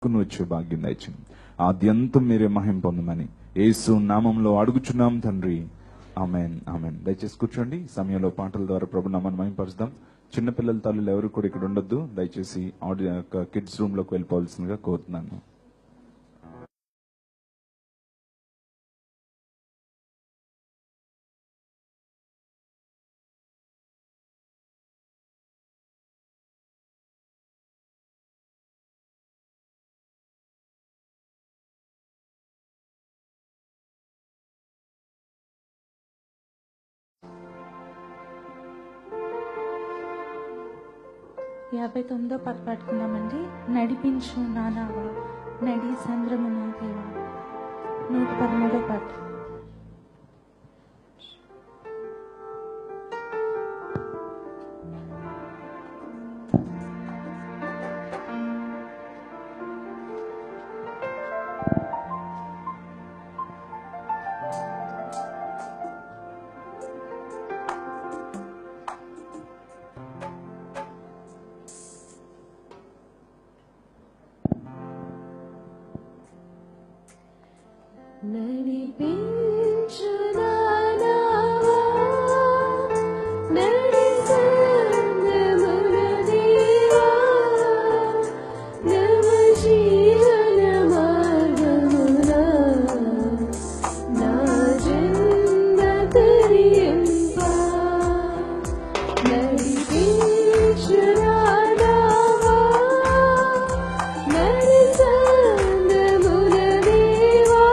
వచ్చే భాగ్యం దయచేయండి. ఆద్యంతం మీరే మహిమ పొందమని యేసు నామంలో అడుగుచున్నాం తండ్రి. Amen amen. దయచేసి కూర్చోండి. ఈ సమయంలో పాటల ద్వారా ప్రభు నామాన్ని మహిమపరుస్తాం. చిన్నపిల్లల తల్లులు ఎవరు కూడా ఇక్కడ ఉండొద్దు. దయచేసి ఆడియో కిడ్స్ రూమ్ లోకి వెళ్ళిపోవాల్సిందిగా కోరుతున్నాను. యాభై 59వ పాట పాడుకుందామండి. నడిపించు నానావా నడి సంద్రము నా దేవా. 113వ పాట. నడిపించు నానావా నడి సంద్రమున దేవా. నవ జీవన మార్గమున నా జన్మ తరింప. నడిపించు నానావా నడి సంద్రమున దేవా.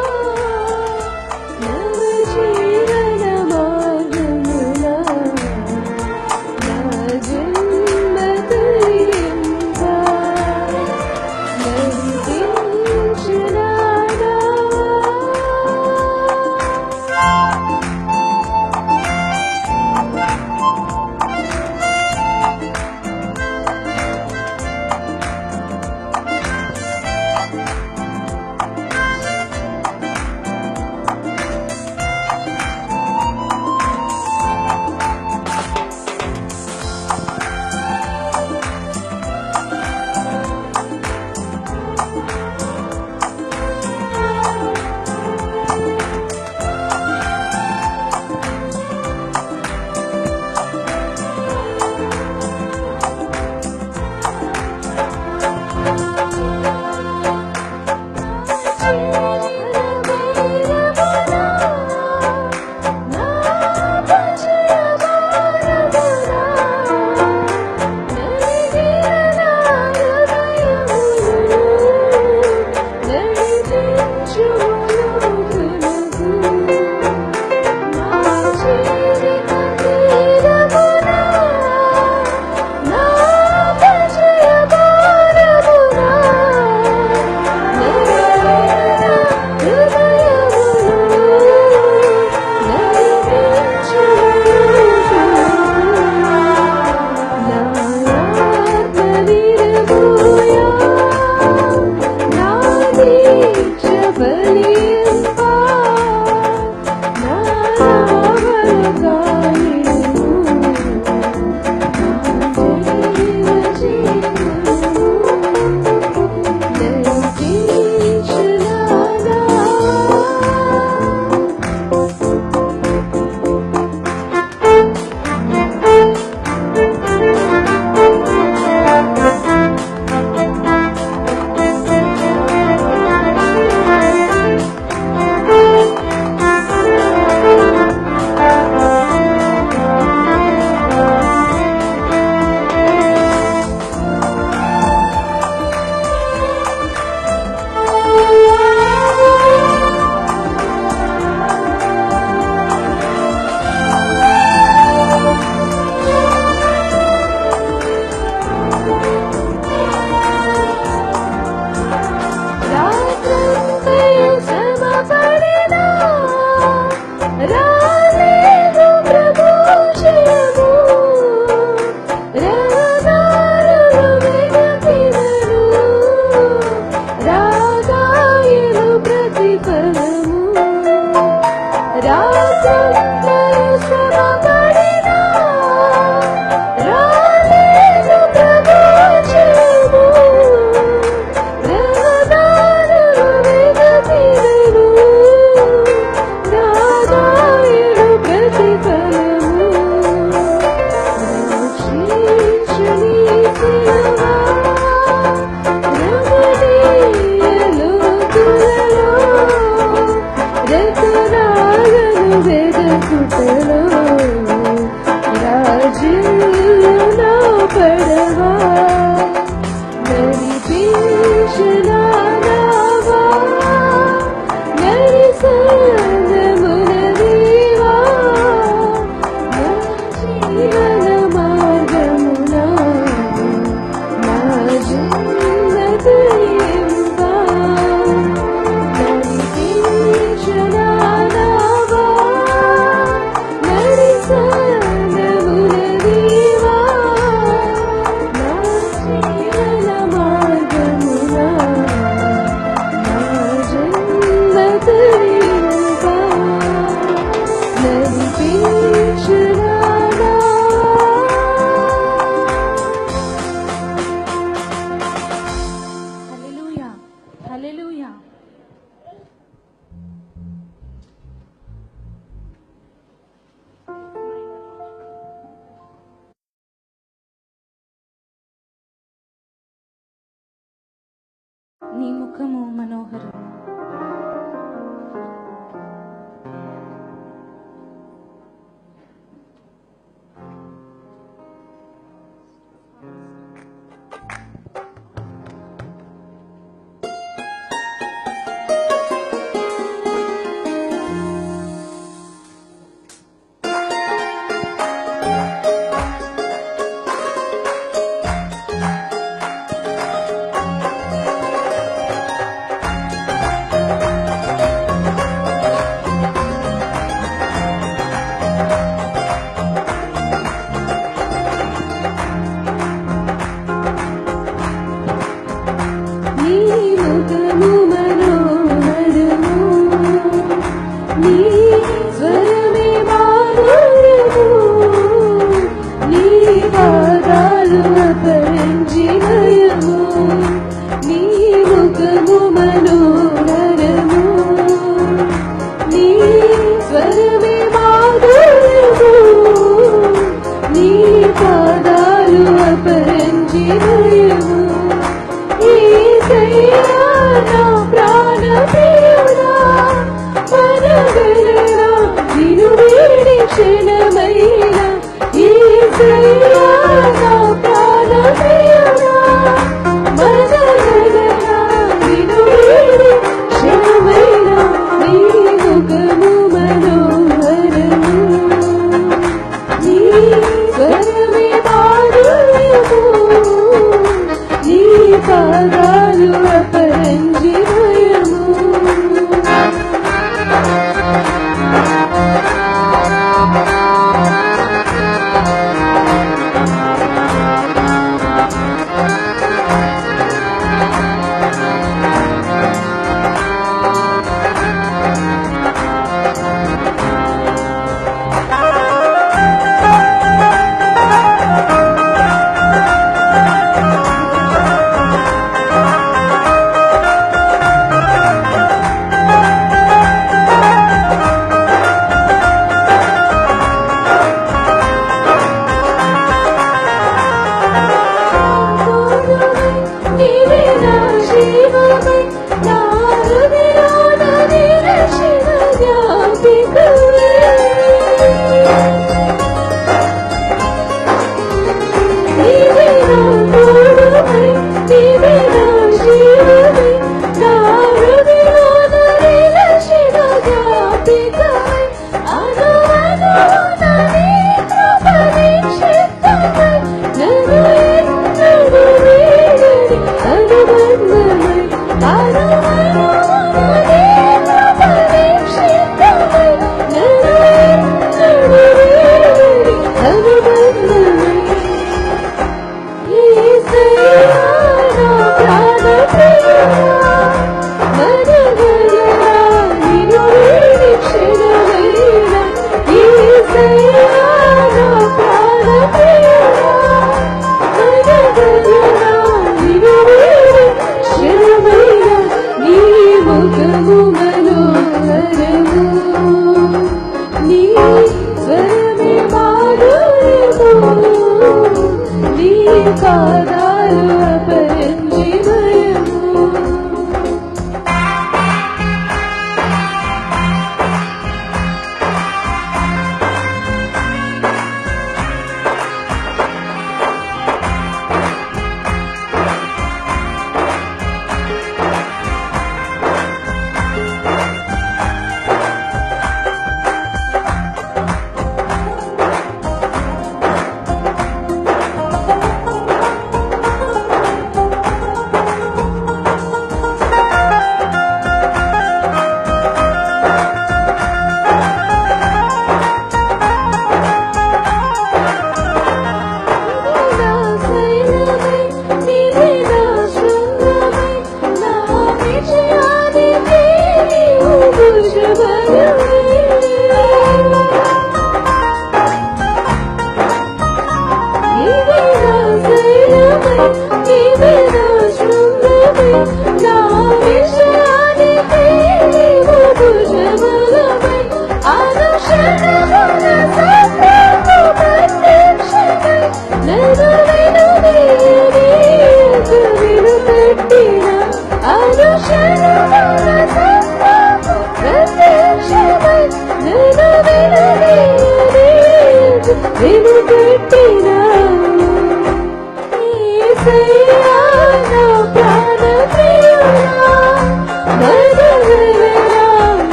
హల్లెలూయా. నీ ముఖము మనోహరం.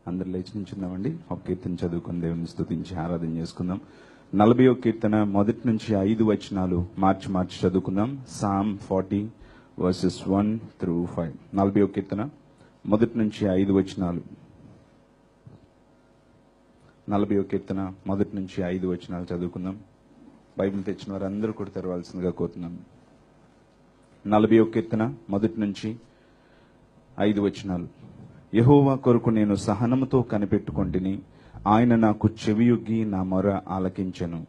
అందరు లేచి నించుందామండి. ఒక కీర్తన చదువుకుని దేవుని స్తుతించి ఆరాధన చేసుకుందాం. 40వ కీర్తన 1 నుంచి 5 వచనాలు మార్చి చదువుకుందాం. Psalm 40 verses 1 through 5. 40వ కీర్తన 1 నుంచి 5 వచనాలు. 40వ కీర్తన 1 నుంచి 5 వచనాలు చదువుకుందాం. బైబిల్ తెచ్చిన వారు అందరూ కూడా తెరవాల్సిందిగా కోరుతున్నాం. 40వ కీర్తన 1 నుంచి 5 వచనాలు. యెహోవా కొరకు నేను సహనముతో కనిపెట్టుకొంటిని, ఆయన నాకు చెవియొగ్గి నా మొర ఆలకించెను.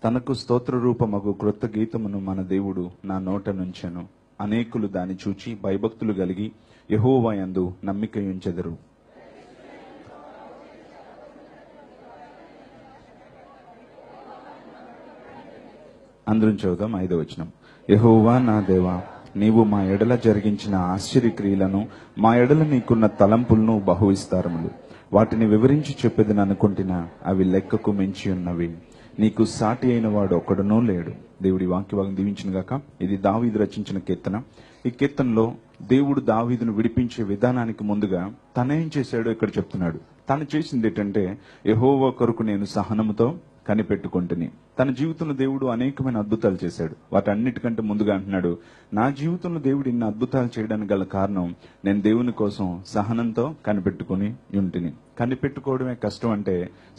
తనకు స్తోత్ర రూపమగు క్రొత్త గీతమును మన దేవుడు నా నోట నుంచెను. అనేకులు దాని చూచి భయభక్తులు కలిగి యెహోవా యందు నమ్మికయుంచెదరు. అందరం చదువుదాం. 5వ వచనం. యెహోవా నా దేవా, నీవు మా ఎడల జరిగించిన ఆశ్చర్యక్రియలను, మా ఎడల నీకున్న తలంపులను బహు విస్తారములు. వాటిని వివరించి చెప్పేదని అనుకుంటున్నా, అవి లెక్కకు మించి ఉన్నవి. నీకు సాటి అయిన వాడు ఒక్కడునూ లేడు. దేవుడి వాక్యభాగం దీవించిన గాక. ఇది దావీదు రచించిన కీర్తన. ఈ కీర్తనలో దేవుడు దావీదును విడిపించే విధానానికి ముందుగా తనేం చేశాడో ఇక్కడ చెప్తున్నాడు. తను చేసింది ఏంటంటే, యెహోవా కొరకు నేను సహనముతో కనిపెట్టుకుంటుని. తన జీవితంలో దేవుడు అనేకమైన అద్భుతాలు చేశాడు. వాటన్నిటికంటే ముందుగా అంటున్నాడు, నా జీవితంలో దేవుడు ఇన్ని అద్భుతాలు చేయడానికి గల కారణం నేను దేవుని కోసం సహనంతో కనిపెట్టుకుని ఉంటిని. కనిపెట్టుకోవడమే కష్టం అంటే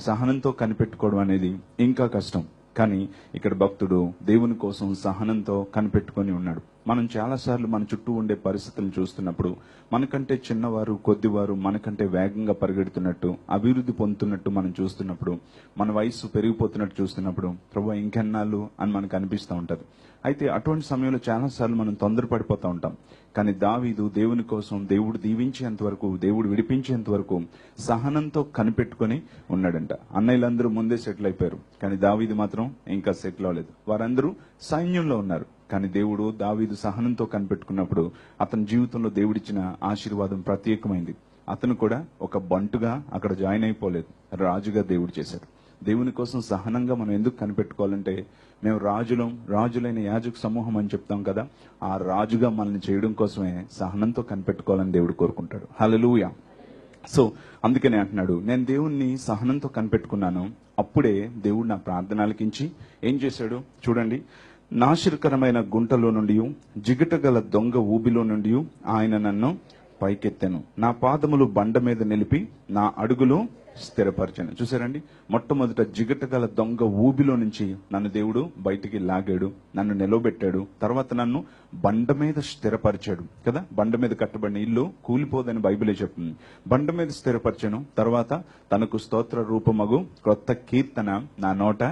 సహనంతో కనిపెట్టుకోవడం అనేది ఇంకా కష్టం. కానీ ఇక్కడ భక్తుడు దేవుని కోసం సహనంతో కనిపెట్టుకొని ఉన్నాడు. మనం చాలాసార్లు మన చుట్టూ ఉండే పరిస్థితులను చూస్తున్నప్పుడు మనకంటే చిన్నవారు, కొద్దివారు మనకంటే వేగంగా పరిగెడుతున్నట్టు, అభివృద్ధి పొందుతున్నట్టు మనం చూస్తున్నప్పుడు, మన వయసు పెరిగిపోతున్నట్టు చూస్తున్నప్పుడు ప్రభువా ఇంకెన్నాళ్ళు అని మనకు అనిపిస్తూ ఉంటది. అయితే అటువంటి సమయంలో చాలాసార్లు మనం తొందరపడిపోతూ ఉంటాం. కానీ దావీదు దేవుని కోసం దేవుడు దీవించేంత వరకు, దేవుడు విడిపించేంత వరకు సహనంతో కనిపెట్టుకొని ఉన్నాడంట. అన్నయ్యలందరూ ముందే సెటిల్ అయిపోయారు, కానీ దావీదు మాత్రం ఇంకా సెటిల్ అవ్వలేదు. వారందరూ సైన్యంలో ఉన్నారు, కానీ దేవుడు దావీదు సహనంతో కనిపెట్టుకున్నప్పుడు అతని జీవితంలో దేవుడిచ్చిన ఆశీర్వాదం ప్రత్యేకమైంది. అతను కూడా ఒక బంటుగా అక్కడ జాయిన్ అయిపోలేదు, రాజుగా దేవుడు చేశాడు. దేవుని కోసం సహనంగా మనం ఎందుకు కనిపెట్టుకోవాలంటే, మేము రాజులైన యాజక సమూహం అని చెప్తాం కదా, ఆ రాజుగా మనల్ని చేయడం కోసమే సహనంతో కనిపెట్టుకోవాలని దేవుడు కోరుకుంటాడు. హల్లెలూయా. సో అందుకనే అంటున్నాడు, నేను దేవుణ్ణి సహనంతో కనిపెట్టుకున్నాను. అప్పుడే దేవుడు నా ప్రార్థన ఆలకించి ఏం చేశాడు చూడండి. నాశనకరమైన గుంటలో నుండి, జిగటగల దొంగ ఊబిలో నుండి ఆయన నన్ను పైకెత్తెను. నా పాదములు బండ మీద నిలిపి నా అడుగులు స్థిరపరచాను. చూసారండి, మొట్టమొదట జిగటగల దొంగ ఊబిలో నుంచి నన్ను దేవుడు బయటికి లాగాడు, నన్ను నిలవబెట్టాడు. తర్వాత నన్ను బండ మీద స్థిరపరిచాడు కదా. బండ మీద కట్టబడిన ఇల్లు కూలిపోదని బైబిలే చెప్తుంది. బండ మీద స్థిరపరిచాను. తర్వాత తనకు స్తోత్ర రూపమగు క్రొత్త కీర్తన నా నోట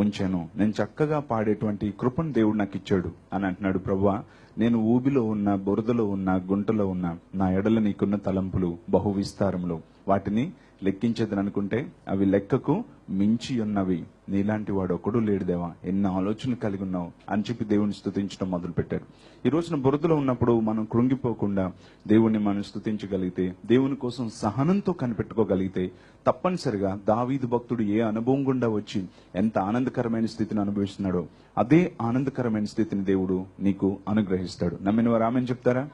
ఉంచాను. నేను చక్కగా పాడేటువంటి కృపను దేవుడు నాకు ఇచ్చాడు అని అంటున్నాడు. ప్రభువా, నేను ఊబిలో ఉన్న, బురదలో ఉన్న, గుంటలో ఉన్న, నా ఎడల నీకున్న తలంపులు బహు విస్తారములు. వాటిని లెక్కించదని అనుకుంటే అవి లెక్కకు మించి ఉన్నవి. నీలాంటి వాడు ఒకడు లేడు దేవా, ఎన్ని ఆలోచనలు కలిగి ఉన్నావు అని చెప్పి దేవుని స్తుతించడం మొదలు పెట్టారు. ఈ రోజున బురదలో ఉన్నప్పుడు మనం కృంగిపోకుండా దేవుణ్ణి మనం స్తుతించగలిగితే, దేవుని కోసం సహనంతో కనిపెట్టుకోగలిగితే, తప్పనిసరిగా దావీదు భక్తుడు ఏ అనుభవం గుండా వచ్చి ఎంత ఆనందకరమైన స్థితిని అనుభవిస్తున్నాడో అదే ఆనందకరమైన స్థితిని దేవుడు నీకు అనుగ్రహిస్తాడు. నమ్మిన వారు ఆమెను చెప్తారా?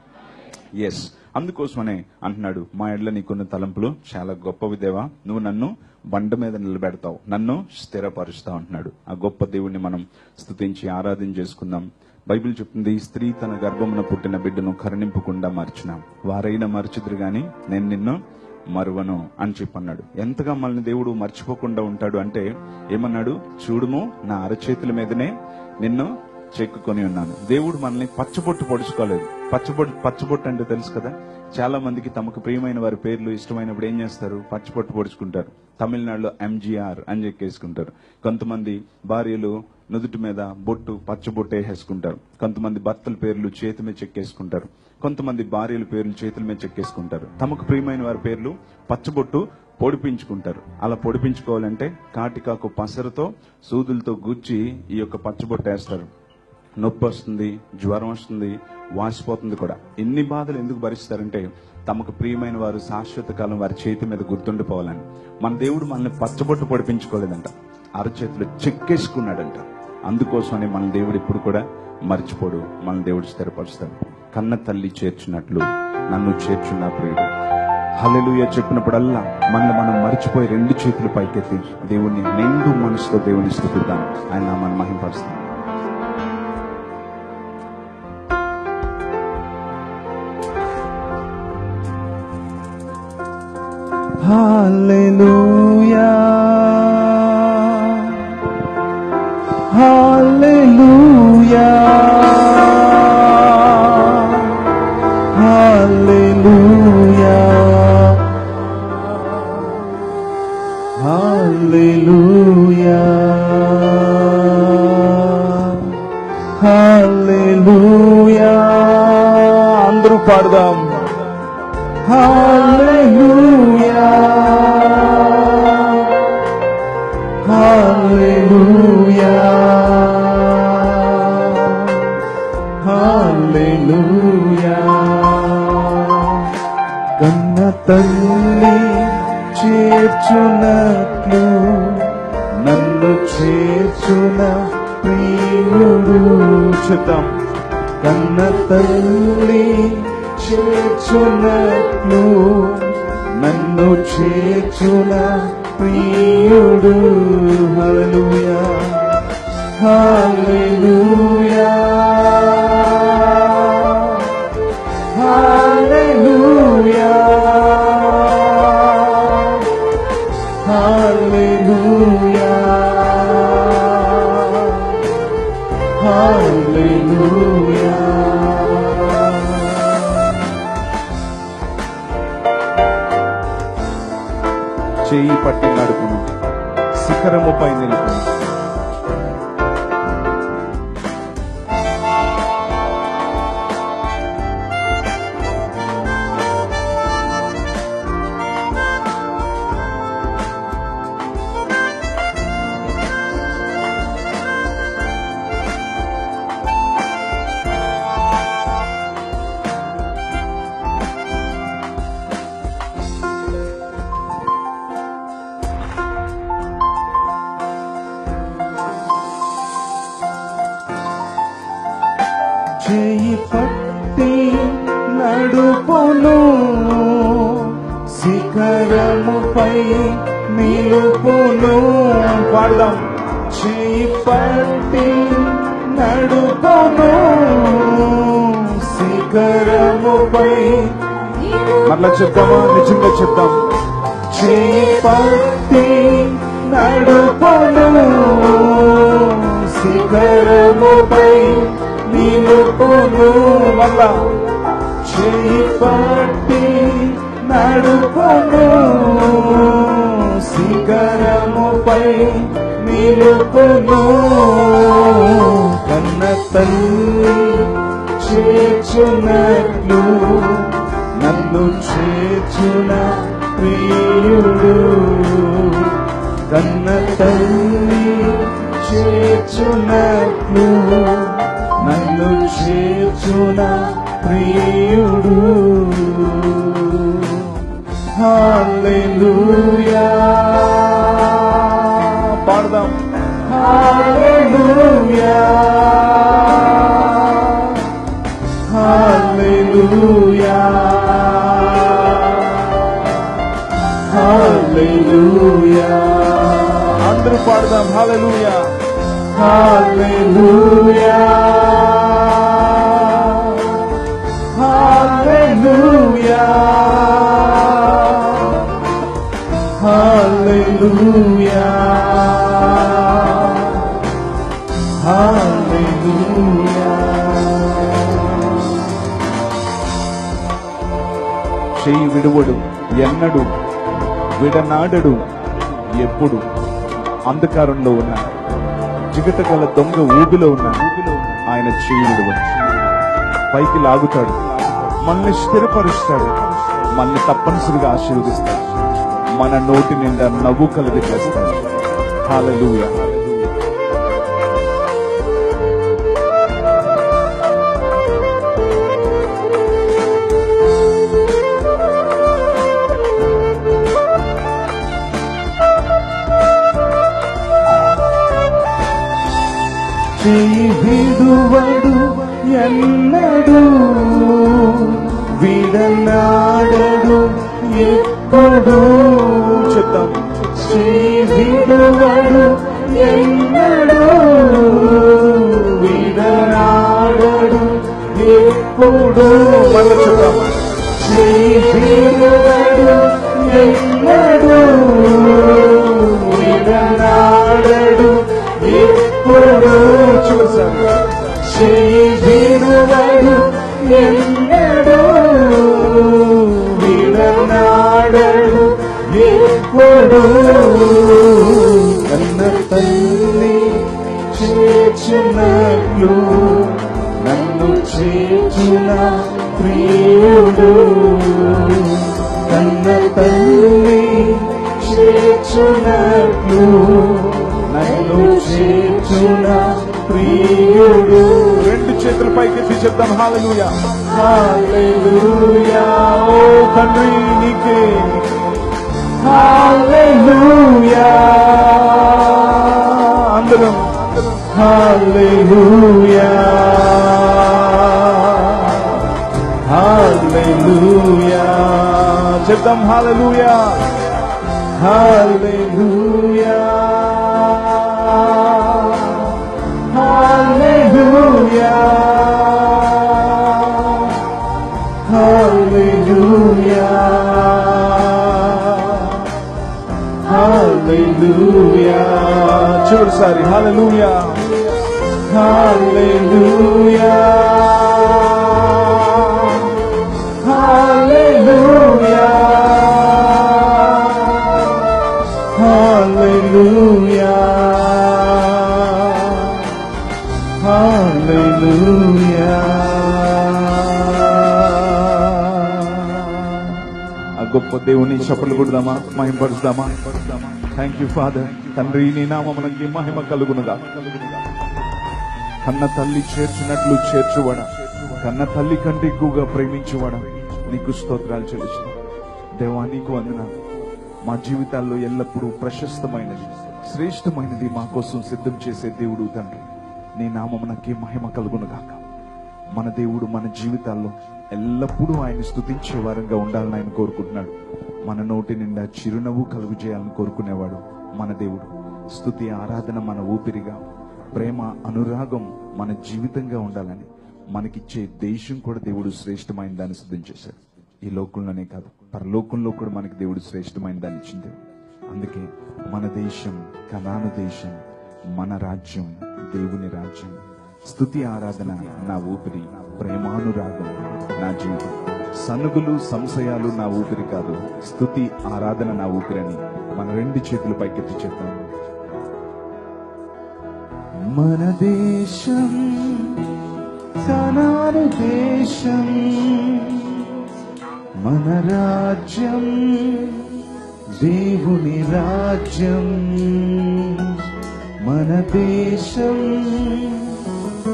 ఎస్. అందుకోసమనే అంటున్నాడు, మా ఎడ్ల నీకున్న తలంపులు చాలా గొప్పవి దేవా, నువ్వు నన్ను బండ మీద నిలబెడతావు, నన్ను స్థిరపరుస్తావు అంటున్నాడు. ఆ గొప్ప దేవుణ్ణి మనం స్తుతించి ఆరాధన చేసుకుందాం. బైబిల్ చెప్తుంది, స్త్రీ తన గర్భమున పుట్టిన బిడ్డను కరుణింపకుండా మర్చిన వారైనా మరచుదురు గాని నేను నిన్ను మరువను అని చెప్పన్నాడు. ఎంతగా మనల్ని దేవుడు మర్చిపోకుండా ఉంటాడు అంటే ఏమన్నాడు? చూడుము, నా అరచేతుల మీదనే నిన్ను చెక్కుకొని ఉన్నాను. దేవుడు మనల్ని పచ్చబొట్టు పొడుచుకోలేదు. పచ్చబొట్టు అంటే తెలుసు కదా, చాలా మందికి తమకు ప్రియమైన వారి పేర్లు ఇష్టమైనప్పుడు ఏం చేస్తారు? పచ్చబొట్టు పొడుచుకుంటారు. తమిళనాడులో ఎంజీఆర్ అని చెక్కేసుకుంటారు. కొంతమంది భార్యలు నుదుటి మీద బొట్టు, పచ్చబొట్టు వేసేసుకుంటారు. కొంతమంది భర్తల పేర్లు చేతి మీద చెక్కేసుకుంటారు. కొంతమంది భార్యల పేర్లు చేతుల మీద చెక్కేసుకుంటారు. తమకు ప్రియమైన వారి పేర్లు పచ్చబొట్టు పొడిపించుకుంటారు. అలా పొడిపించుకోవాలంటే కాటికాకు పసరుతో సూదులతో గుచ్చి ఈ యొక్క పచ్చబొట్టు వేస్తారు. నొప్పి వస్తుంది, జ్వరం వస్తుంది, వాసిపోతుంది కూడా. ఎన్ని బాధలు ఎందుకు భరిస్తారంటే తమకు ప్రియమైన వారు శాశ్వత కాలం వారి చేతి మీద గుర్తుండిపోవాలని. మన దేవుడు మనల్ని పచ్చబొట్టు పొడిపించుకోలేదంట, అరచేతులు చెక్కేసుకున్నాడంట. అందుకోసమని మన దేవుడు ఇప్పుడు కూడా మర్చిపోడు, మన దేవుడు స్థిరపరుస్తాడు. కన్న తల్లి చేర్చున్నట్లు నన్ను చేర్చున్న ప్రియుడు. హల్లెలూయా చెప్పినప్పుడల్లా మనల్ని మనం మర్చిపోయి రెండు చేతులు పైకెత్తి దేవుణ్ణి నిండు మనసుతో దేవుని స్తుతిద్దాం. ఆయన నామాన్ని మహిమపరుస్తాం. Hallelujah, Hallelujah, Hallelujah, Hallelujah, Hallelujah. అందరూ పాడదాం. Hallelujah, Hallelujah, Hallelujah. కన్న తల్లి చేర్చునట్లు నన్ను చేర్చున ప్రియుడు. చెప్తాం. కన్న తల్లి చేర్చునట్లు నన్ను చేర్చున ప్రియుడు. హల్లెలూయా, హల్లెలూయా, హల్లెలూయా, హల్లెలూయా, హల్లెలూయా. చేయి పట్టి నడుపును, శిఖరముపై నిలుపును. చేయి పట్టి నడుపును, శిఖరముపై నిలుపును. పాడదాం. చేయి పట్టి నడుపును, శిఖరముపై. మరలా చెప్తామా? నిజంగా చెప్తాం. చేయి పట్టి నడుపును శిఖరముపై నిలుపును. మళ్ళా చేయి పట్టి నడుపును శిఖరముపై నిలుపును. కన్న తల్లి చేర్చునట్లు నన్ను చేర్చున ప్రియుడు. కన్న తల్లి చేర్చునట్లు నన్ను చేర్చున ప్రియుడు. హల్లెలూయా పాడదాం. హల్లెలూయా హల్లెలూయా హల్లెలూయా. అందరూ పాడదాం. హల్లెలూయా హల్లెలూయా హల్లెలూయా హల్లెలూయా హల్లెలూయా. చేయి విడువడు, ఎన్నడు విడనాడడు, ఎప్పుడు అంధకారంలో ఉన్న జిగట గల దొంగ ఊబిలో ఉన్న ఆయన చేయి విడువడు. పైకి లాగుతాడు, మనల్ని స్థిరపరుస్తాడు, మనల్ని తప్పనిసరిగా ఆశీర్వదిస్తాడు, మన నోటి నిండా నవ్వు కలిగి చేస్తాడు. హల్లెలూయా. చేయి విడువడు ఎన్నడు విడనాడడు ఎప్పుడు. చెప్తాం. చేయి విడువడు ఎన్నడు విడనాడడు ఎప్పుడు. మళ్ళీ చెప్తాం. చేయి విడువడు ఎన్నడు విడనాడడు ఎప్పుడు. చూసారు. చేయి విడువడు ఎన్నడు విడనాడడు ఎప్పుడు. కన్న తల్లి చేర్చునట్లు నన్ను చేర్చున ప్రియుడు. కన్న తల్లి చేర్చునట్లు నన్ను చేర్చున ప్రియుడు. రెండు చేతుల పైకెత్తి చెప్తాం. హల్లెలూయా హల్లెలూయా. ఓ తండ్రి నీకే హల్లెలూయా. అందరం హల్లెలూయా హల్లెలూయా చెప్తాం. హల్లెలూయా హల్లెలూయా హల్లెలూయా హల్లెలూయా హల్లెలూయా. చూడసారి. హల్లెలూయా హల్లెలూయా హల్లెలూయా హల్లెలూయా హల్లెలూయా. ఆ గొప్ప దేవుని చప్పట్లు కొడదామా, మహిమపరుస్తామా? Thank you father. తండ్రి నీ నామమునకి మహిమ కలుగునుగా. కన్న తల్లి చేర్చున్నట్లు చేర్చువాడా, కన్న తల్లి కంటే ఎక్కువగా ప్రేమించువాడా, నీకు స్తోత్రాలు చెల్లిస్తూ దేవా నీకు వందనాలు. మా జీవితాల్లో ఎల్లప్పుడూ ప్రశస్తమైనది, శ్రేష్టమైనది మా కోసం సిద్ధం చేసే దేవుడు తండ్రి. నీ నామమునకి మహిమ కలుగునుగాక. మన దేవుడు మన జీవితాల్లో ఎల్లప్పుడూ ఆయన స్తుతించే వారంగా ఉండాలని ఆయన కోరుకుంటున్నాడు. మన నోటి నిండా చిరునవ్వు కలుగు చేయాలని కోరుకునేవాడు మన దేవుడు. స్తుతి ఆరాధన మన ఊపిరిగా, ప్రేమ అనురాగం మన జీవితంగా ఉండాలని మనకిచ్చే దేశం కూడా దేవుడు శ్రేష్టమైన దాన్ని సిద్ధం చేశాడు. ఈ లోకంలోనే కాదు, పరలోకంలో కూడా మనకి దేవుడు శ్రేష్టమైన దాన్ని ఇచ్చింది. అందుకే మన దేశం కనాను దేశం, మన రాజ్యం దేవుని రాజ్యం. స్తుతి ఆరాధన నా ఊపిరి, ప్రేమానురాగం నా జీవితం. సనుగులు సంశయాలు నా ఊపిరి కాదు, స్తుతి ఆరాధన నా ఊపిరని మన రెండు చేతులు పైకెత్తి చెప్తాం. మన దేశం కనాను దేశం, మన రాజ్యం దేవుని రాజ్యం. మన దేశం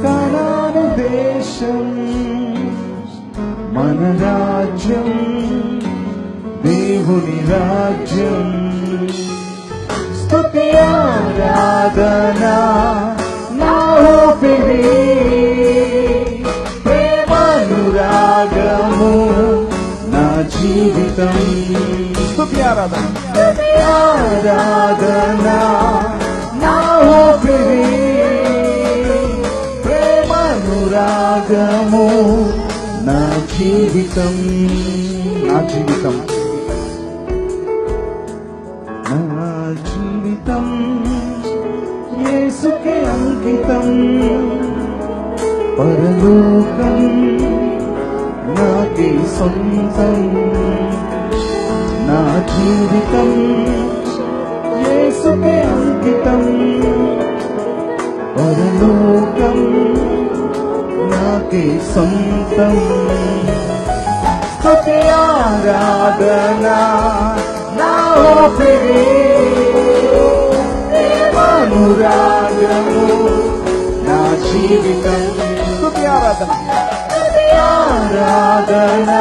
కనాను దేశం, మన రాజ్యం దేవుని రాజ్యం. స్తుతి ఆరాధన నా ఊపిరి, ప్రేమానురాగము నా జీవితం. స్తుతి ఆరాధన, స్తుతి ఆరాధన నా ఊపిరి, ప్రేమానురాగము నా జీవితం. నా జీవితం, నా జీవితం యేసుకే అంకితం. పరలోకం నాకే సొంతం. నా జీవితం యేసుకే అంకితం. పరలోకం నాకే సొంతం. స్తుతి ఆరాధన నా ఊపిరి, ప్రేమానురాగము నా జీవితం. స్తుతి ఆరాధన, స్తుతి ఆరాధన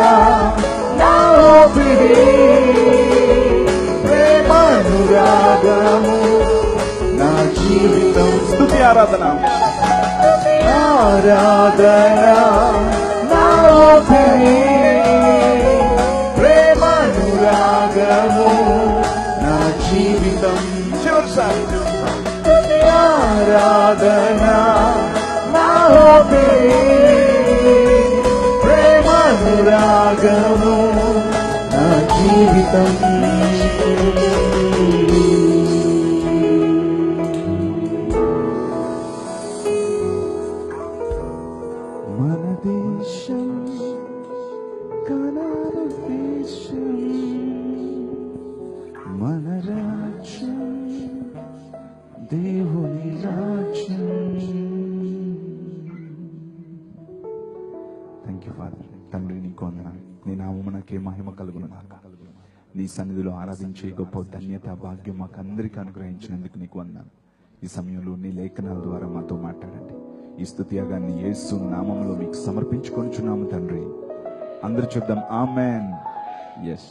నా ఊపిరి, ప్రేమానురాగము నా జీవితం. స్తుతి ఆరాధన, స్తుతి ఆరాధన నా ఊపిరి, ప్రేమానురాగము నా జీవితం. చివరిసారి స్తుతి ఆరాధన నా ఊపిరి, ప్రేమానురాగము నా జీవితం. మన దేశం కనాను దేశం, మన రాజ్యం దేవుని రాజ్యం. Thank you father. తండ్రి నీకు వందనాలు. నీ నామమునకే మహిమ కలుగును గాక. నీ సన్నిధిలో ఆరాధించే గొప్ప ధన్యత భాగ్యం మాకు అందరికీ అనుగ్రహించినందుకు నీకు వందనాలు. ఈ సమయంలో నీ లేఖనాల ద్వారా మాతో మాట్లాడండి. ఈ స్తుతి యాగాన్ని యేసు నామములో మీకు సమర్పించుకొనుచున్నాము తండ్రి. అందరూ చెప్దాం ఆమేన్. ఎస్.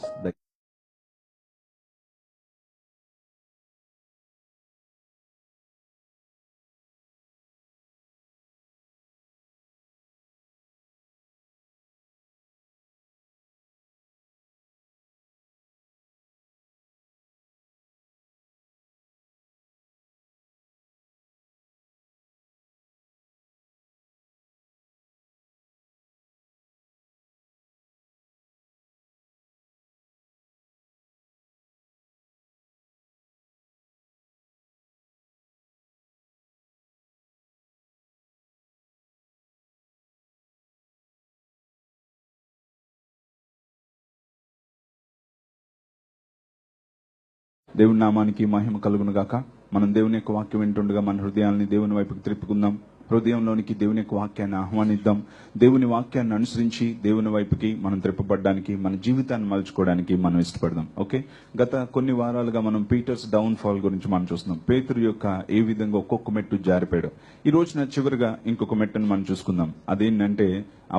దేవుని నామానికి మహిమ కలుగును గాక. మనం దేవుని యొక్క వాక్యం వింటుండగా మన హృదయాన్ని దేవుని వైపుకి త్రిప్పుకుందాం. హృదయంలోనికి దేవుని యొక్క వాక్యాన్ని ఆహ్వానిద్దాం. దేవుని వాక్యాన్ని అనుసరించి దేవుని వైపుకి మనం త్రిప్పబడడానికి, మన జీవితాన్ని మలుచుకోవడానికి మనం ఇష్టపడదాం. ఓకే, గత కొన్ని వారాలుగా మనం పీటర్స్ డౌన్ ఫాల్ గురించి మనం చూస్తున్నాం. పేతురు యొక్క ఏ విధంగా ఒక్కొక్క మెట్టు జారిపోయాడు. ఈ రోజున చివరిగా ఇంకొక మెట్టును మనం చూసుకుందాం. అదేంటంటే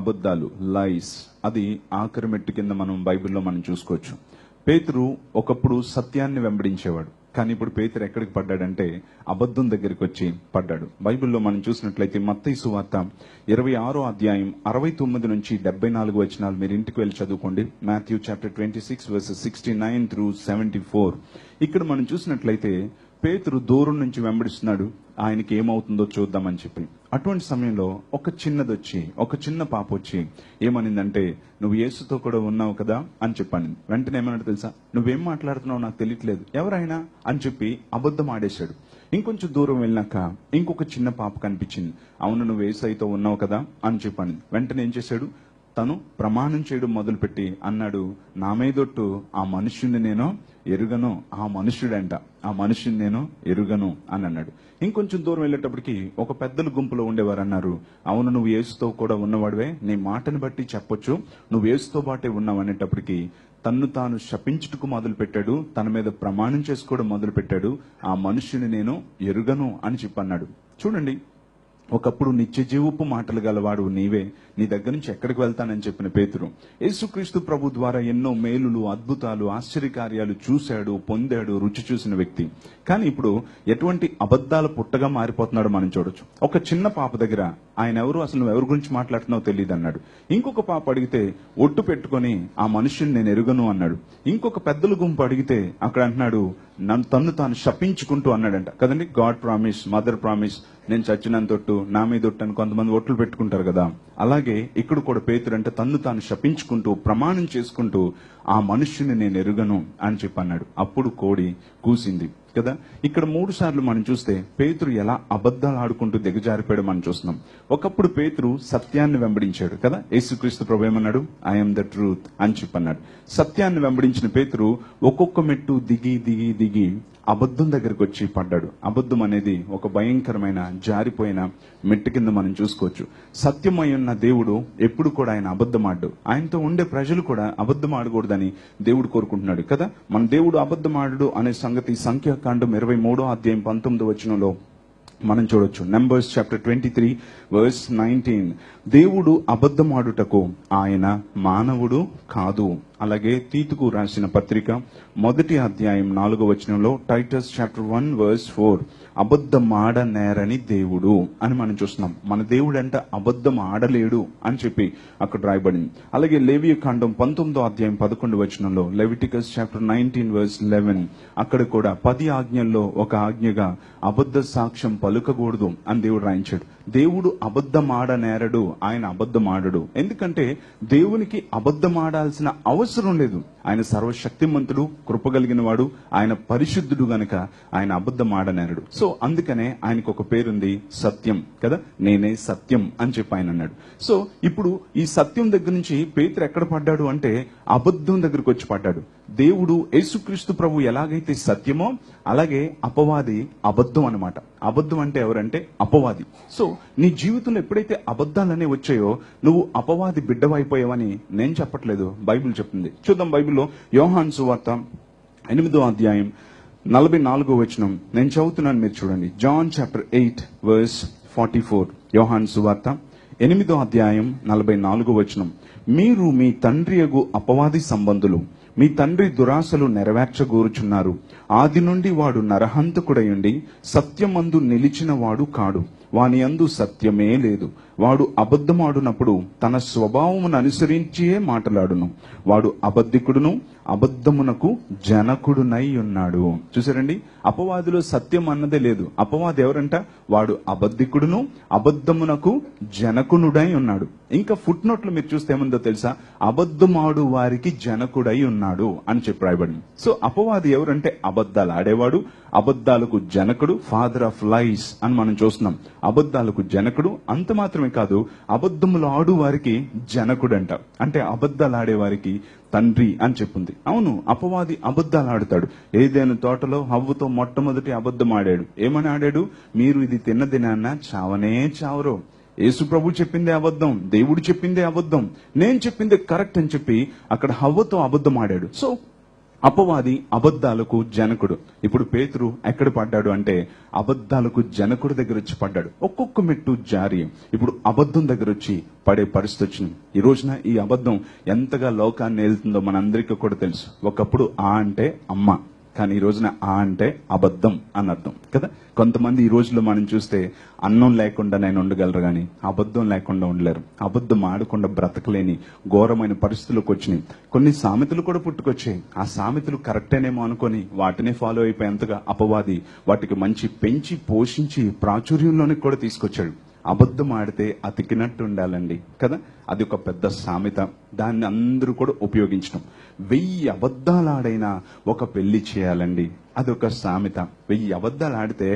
అబద్ధాలు, లైస్. అది ఆఖరి మెట్టు కింద మనం బైబిల్లో మనం చూసుకోవచ్చు. పేతురు ఒకప్పుడు సత్యాన్ని వెంబడించేవాడు, కానీ ఇప్పుడు పేతురు ఎక్కడికి పడ్డాడంటే అబద్ధం దగ్గరికి వచ్చి పడ్డాడు. బైబిల్లో మనం చూసినట్లయితే మత్తయి సువార్త 26వ అధ్యాయం 69 నుంచి 74 వచనాలు మీరు ఇంటికి వెళ్ళి చదువుకోండి. Matthew chapter 26 versus 69 through 74. ఇక్కడ మనం చూసినట్లయితే పేతురు దూరం నుంచి వెంబడిస్తున్నాడు, ఆయనకి ఏమవుతుందో చూద్దామని చెప్పి. అటువంటి సమయంలో ఒక చిన్న పాప వచ్చి ఏమనిందంటే, నువ్వు యేసుతో కూడా ఉన్నావు కదా అని చెప్పాను. వెంటనే ఏమన్నాడు తెలుసా? నువ్వేం మాట్లాడుతున్నావు నాకు తెలియట్లేదు, ఎవరైనా అని చెప్పి అబద్ధం ఆడేశాడు. ఇంకొంచెం దూరం వెళ్ళినాక ఇంకొక చిన్న పాప కనిపించింది. అవును, నువ్వు యేసయ్యతో ఉన్నావు కదా అని చెప్పాను. వెంటనే ఏం చేశాడు? తను ప్రమాణం చేయడం మొదలుపెట్టి అన్నాడు, నా మీదొట్టు ఆ మనుష్యుని నేను ఎరుగను, ఆ మనుష్యుని నేను ఎరుగను అని అన్నాడు. ఇంకొంచెం దూరం వెళ్ళేటప్పటికి ఒక పెద్దల గుంపులో ఉండేవారు అన్నారు, అవును నువ్వు యేసుతో కూడా ఉన్నవాడివే, నీ మాటను బట్టి చెప్పొచ్చు నువ్వు యేసుతో బాటే ఉన్నావు అనేటప్పటికి తన్ను తాను శపించుటకు మొదలు పెట్టాడు, తన మీద ప్రమాణం చేసుకోవడం మొదలు పెట్టాడు, ఆ మనుష్యుని నేను ఎరుగను అని చెప్పన్నాడు. చూడండి, ఒకప్పుడు నిత్య జీవపు మాటలు గలవాడు నీవే, నీ దగ్గర నుంచి ఎక్కడికి వెళ్తానని చెప్పిన పేతురు యేసుక్రీస్తు ప్రభు ద్వారా ఎన్నో మేలులు, అద్భుతాలు, ఆశ్చర్యకార్యాలు చూశాడు, పొందాడు, రుచి చూసిన వ్యక్తి. కానీ ఇప్పుడు ఎటువంటి అబద్ధాల పుట్టగా మారిపోతున్నాడో మనం చూడొచ్చు. ఒక చిన్న పాప దగ్గర ఆయన ఎవరు, అసలు నువ్వు ఎవరి గురించి మాట్లాడుతున్నావు తెలియదు అన్నాడు. ఇంకొక పాప అడిగితే ఒట్టు పెట్టుకొని ఆ మనుషుని నేను ఎరుగను అన్నాడు. ఇంకొక పెద్దల గుంపు అడిగితే అక్కడ అంటున్నాడు, తన్ను తాను శపించుకుంటూ అన్నాడంట కదండి. గాడ్ ప్రామిస్, మదర్ ప్రామిస్, నేను చచ్చినంతొట్టు, నా మీద ఒట్టు అని కొంతమంది ఒట్లు పెట్టుకుంటారు కదా. అలాగే ఇక్కడ కూడా పేతురు అంటే తన్ను తాను శపించుకుంటూ ప్రమాణం చేసుకుంటూ ఆ మనుష్యుని నేను ఎరుగను అని చెప్పి అన్నాడు. అప్పుడు కోడి కూసింది కదా. ఇక్కడ 3 సార్లు మనం చూస్తే పేతురు ఎలా అబద్ధాలు ఆడుకుంటూ దిగజారిపోయాడు మనం చూస్తున్నాం. ఒకప్పుడు పేతురు సత్యాన్ని వెంబడించాడు కదా. యేసుక్రీస్తు ప్రభు ఏమన్నాడు? ఐఎమ్ ద ట్రూత్ అని చెప్పన్నాడు. సత్యాన్ని వెంబడించిన పేతురు ఒక్కొక్క మెట్టు దిగి అబద్ధం దగ్గరకు వచ్చి పడ్డాడు. అబద్ధం అనేది ఒక భయంకరమైన జారిపోయిన మెట్టు కింద మనం చూసుకోవచ్చు. సత్యమై ఉన్న దేవుడు ఎప్పుడు కూడా ఆయన అబద్ధం ఆడు, ఆయనతో ఉండే ప్రజలు కూడా అబద్ధం ఆడకూడదని దేవుడు కోరుకుంటున్నాడు కదా. మన దేవుడు అబద్ధం ఆడడు అనే సంగతి సంఖ్యాకాండం 23వ అధ్యాయం 19వ వచనంలో మనం చూడొచ్చు. Numbers chapter 23 verse 19. దేవుడు అబద్ధమాడుటకు ఆయన మానవుడు కాదు. అలాగే తీతుకు రాసిన పత్రిక 1వ అధ్యాయం 4వ వచనంలో టైటస్ చాప్టర్ 1 వర్స్ 4 అబద్ధం ఆడనేరని దేవుడు అని మనం చూస్తున్నాం. మన దేవుడు అంటే అబద్ధం ఆడలేడు అని చెప్పి అక్కడ రాయబడింది. అలాగే లేవియ కాండం 19వ అధ్యాయం 11వ వచనంలో లెవిటికస్ చాప్టర్ 19 వర్స్ 11 అక్కడ కూడా 10 ఆజ్ఞల్లో ఒక ఆజ్ఞగా అబద్ధ సాక్ష్యం పలుకకూడదు అని దేవుడు రాయించాడు. దేవుడు అబద్ధం ఆడనేరడు, ఆయన అబద్ధం ఆడడు. ఎందుకంటే దేవునికి అబద్ధం ఆడాల్సిన అవసరం లేదు. ఆయన సర్వశక్తిమంతుడు, కృపగలిగిన వాడు, ఆయన పరిశుద్ధుడు గనక ఆయన అబద్ధం ఆడనేరడు. సో అందుకనే ఆయనకు ఒక పేరుంది, సత్యం కదా. నేనే సత్యం అని చెప్పి ఆయన అన్నాడు. సో ఇప్పుడు ఈ సత్యం దగ్గర నుంచి పేతురు ఎక్కడ పడ్డాడు అంటే అబద్ధం దగ్గరకు వచ్చి పడ్డాడు. దేవుడు యేసుక్రీస్తు ప్రభు ఎలాగైతే సత్యమో అలాగే అపవాది అబద్ధం అన్నమాట. అబద్ధం అంటే ఎవరంటే అపవాది. సో నీ జీవితంలో ఎప్పుడైతే అబద్ధాలనే వచ్చాయో నువ్వు అపవాది బిడ్డవైపోయావని నేను చెప్పట్లేదు, బైబిల్ చెప్తుంది. చూద్దాం బైబిల్లో యోహాను సువార్త 8వ అధ్యాయం 44వ వచనం నేను చదువుతున్నాను, మీరు చూడండి. John chapter 8 verse 44. యోహాను సువార్త 8వ అధ్యాయం 44వ వచనం. మీరు మీ తండ్రియగు అపవాది సంబంధులు, మీ తండ్రి దురాశలు నెరవేర్చగోరుచున్నారు. ఆది నుండి వాడు నరహంతకుడయుండి సత్యమందు నిలిచిన వాడు కాడు, వాని యందు సత్యమే లేదు. వాడు అబద్ధమాడునప్పుడు తన స్వభావమును అనుసరించియే మాట్లాడును. వాడు అబద్ధికుడును అబద్ధమునకు జనకుడునై ఉన్నాడు. చూసారండి, అపవాదిలో సత్యం అన్నదే లేదు. అపవాది ఎవరంట? వాడు అబద్ధికుడును అబద్ధమునకు జనకునుడై ఉన్నాడు. ఇంకా ఫుట్ నోట్లు మీరు చూస్తే ఏముందో తెలుసా? అబద్ధమాడు వారికి జనకుడై ఉన్నాడు అని చెప్పి రాయబడింది. సో అపవాది ఎవరంటే అబద్ధాలు ఆడేవాడు, అబద్ధాలకు జనకుడు, ఫాదర్ ఆఫ్ లైస్ అని మనం చూస్తున్నాం. అబద్ధాలకు జనకుడు, అంత మాత్రమే కాదు అబద్ధములు ఆడు వారికి జనకుడంట. అంటే అబద్ధాలు ఆడే వారికి తండ్రి అని చెప్పింది. అవును, అపవాది అబద్ధాలు ఆడుతాడు. ఏదైనా తోటలో హవ్వతో మొట్టమొదటి అబద్ధం ఆడాడు. ఏమని ఆడాడు? మీరు ఇది తిన్న దినాన్న చావనే చావరు. యేసు ప్రభు చెప్పిందే అబద్ధం, దేవుడు చెప్పిందే అబద్ధం, నేను చెప్పిందే కరెక్ట్ అని చెప్పి అక్కడ హవ్వతో అబద్ధం ఆడాడు. సో అపవాది అబద్ధాలకు జనకుడు. ఇప్పుడు పేతురు ఎక్కడ పడ్డాడు అంటే అబద్ధాలకు జనకుడు దగ్గర వచ్చి పడ్డాడు. ఒక్కొక్క మెట్టు జారి ఇప్పుడు అబద్ధం దగ్గర వచ్చి పడే పరిస్థితి వచ్చింది. ఈ రోజున ఈ అబద్ధం ఎంతగా లోకాన్ని ఏలుతుందో మనందరికీ కూడా తెలుసు. ఒకప్పుడు ఆ అంటే అమ్మ, కానీ ఈ రోజున ఆ అంటే అబద్ధం అని అర్థం కదా. కొంతమంది ఈ రోజుల్లో మనం చూస్తే అన్నం లేకుండా నేను ఉండగలరు కానీ అబద్ధం లేకుండా ఉండలేరు. అబద్ధం ఆడకుండా బ్రతకలేని ఘోరమైన పరిస్థితులకు వచ్చినాయి. కొన్ని సామెతలు కూడా పుట్టుకొచ్చాయి. ఆ సామెతలు కరెక్టేనేమో అనుకొని వాటినే ఫాలో అయిపోయేంతగా అపవాది వాటికి మంచి పెంచి పోషించి ప్రాచుర్యంలోనికి కూడా తీసుకొచ్చాడు. అబద్ధం ఆడితే అతికినట్టు ఉండాలండి కదా. అది ఒక పెద్ద సామెత. దాన్ని అందరూ కూడా ఉపయోగించడం. 1000 అబద్ధాలు ఆడైనా ఒక పెళ్లి చేయాలండి, అదొక సామెత. 1000 అబద్ధాలు ఆడితే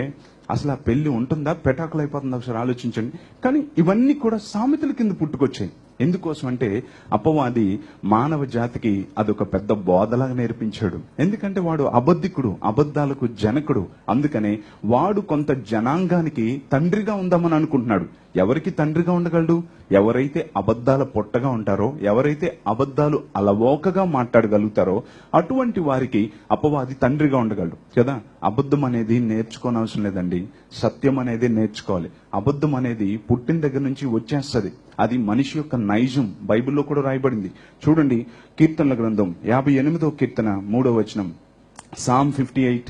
అసలు ఆ పెళ్లి ఉంటుందా, పెటాకులు అయిపోతుందా ఒకసారి ఆలోచించండి. కానీ ఇవన్నీ కూడా సామెతల కింద పుట్టుకొచ్చాయి. ఎందుకోసం అంటే అపవాది మానవ జాతికి అదొక పెద్ద బోధలాగా నేర్పించాడు. ఎందుకంటే వాడు అబద్ధికుడు, అబద్ధాలకు జనకుడు. అందుకనే వాడు కొంత జనాంగానికి తండ్రిగా ఉందామని అనుకుంటున్నాడు. ఎవరికి తండ్రిగా ఉండగలడు? ఎవరైతే అబద్ధాల పొట్టగా ఉంటారో, ఎవరైతే అబద్ధాలు అలవోకగా మాట్లాడగలుగుతారో అటువంటి వారికి అపవాది తండ్రిగా ఉండగలడు కదా. అబద్ధం అనేది నేర్చుకోనవసరం లేదండి, సత్యం అనేది నేర్చుకోవాలి. అబద్ధం అనేది పుట్టిన దగ్గర నుంచి వచ్చేస్తుంది. అది మనిషి యొక్క నైజం. బైబిల్లో కూడా రాయబడింది. చూడండి, కీర్తనల గ్రంథం 58వ కీర్తన 3వ వచనం, సామ్ 58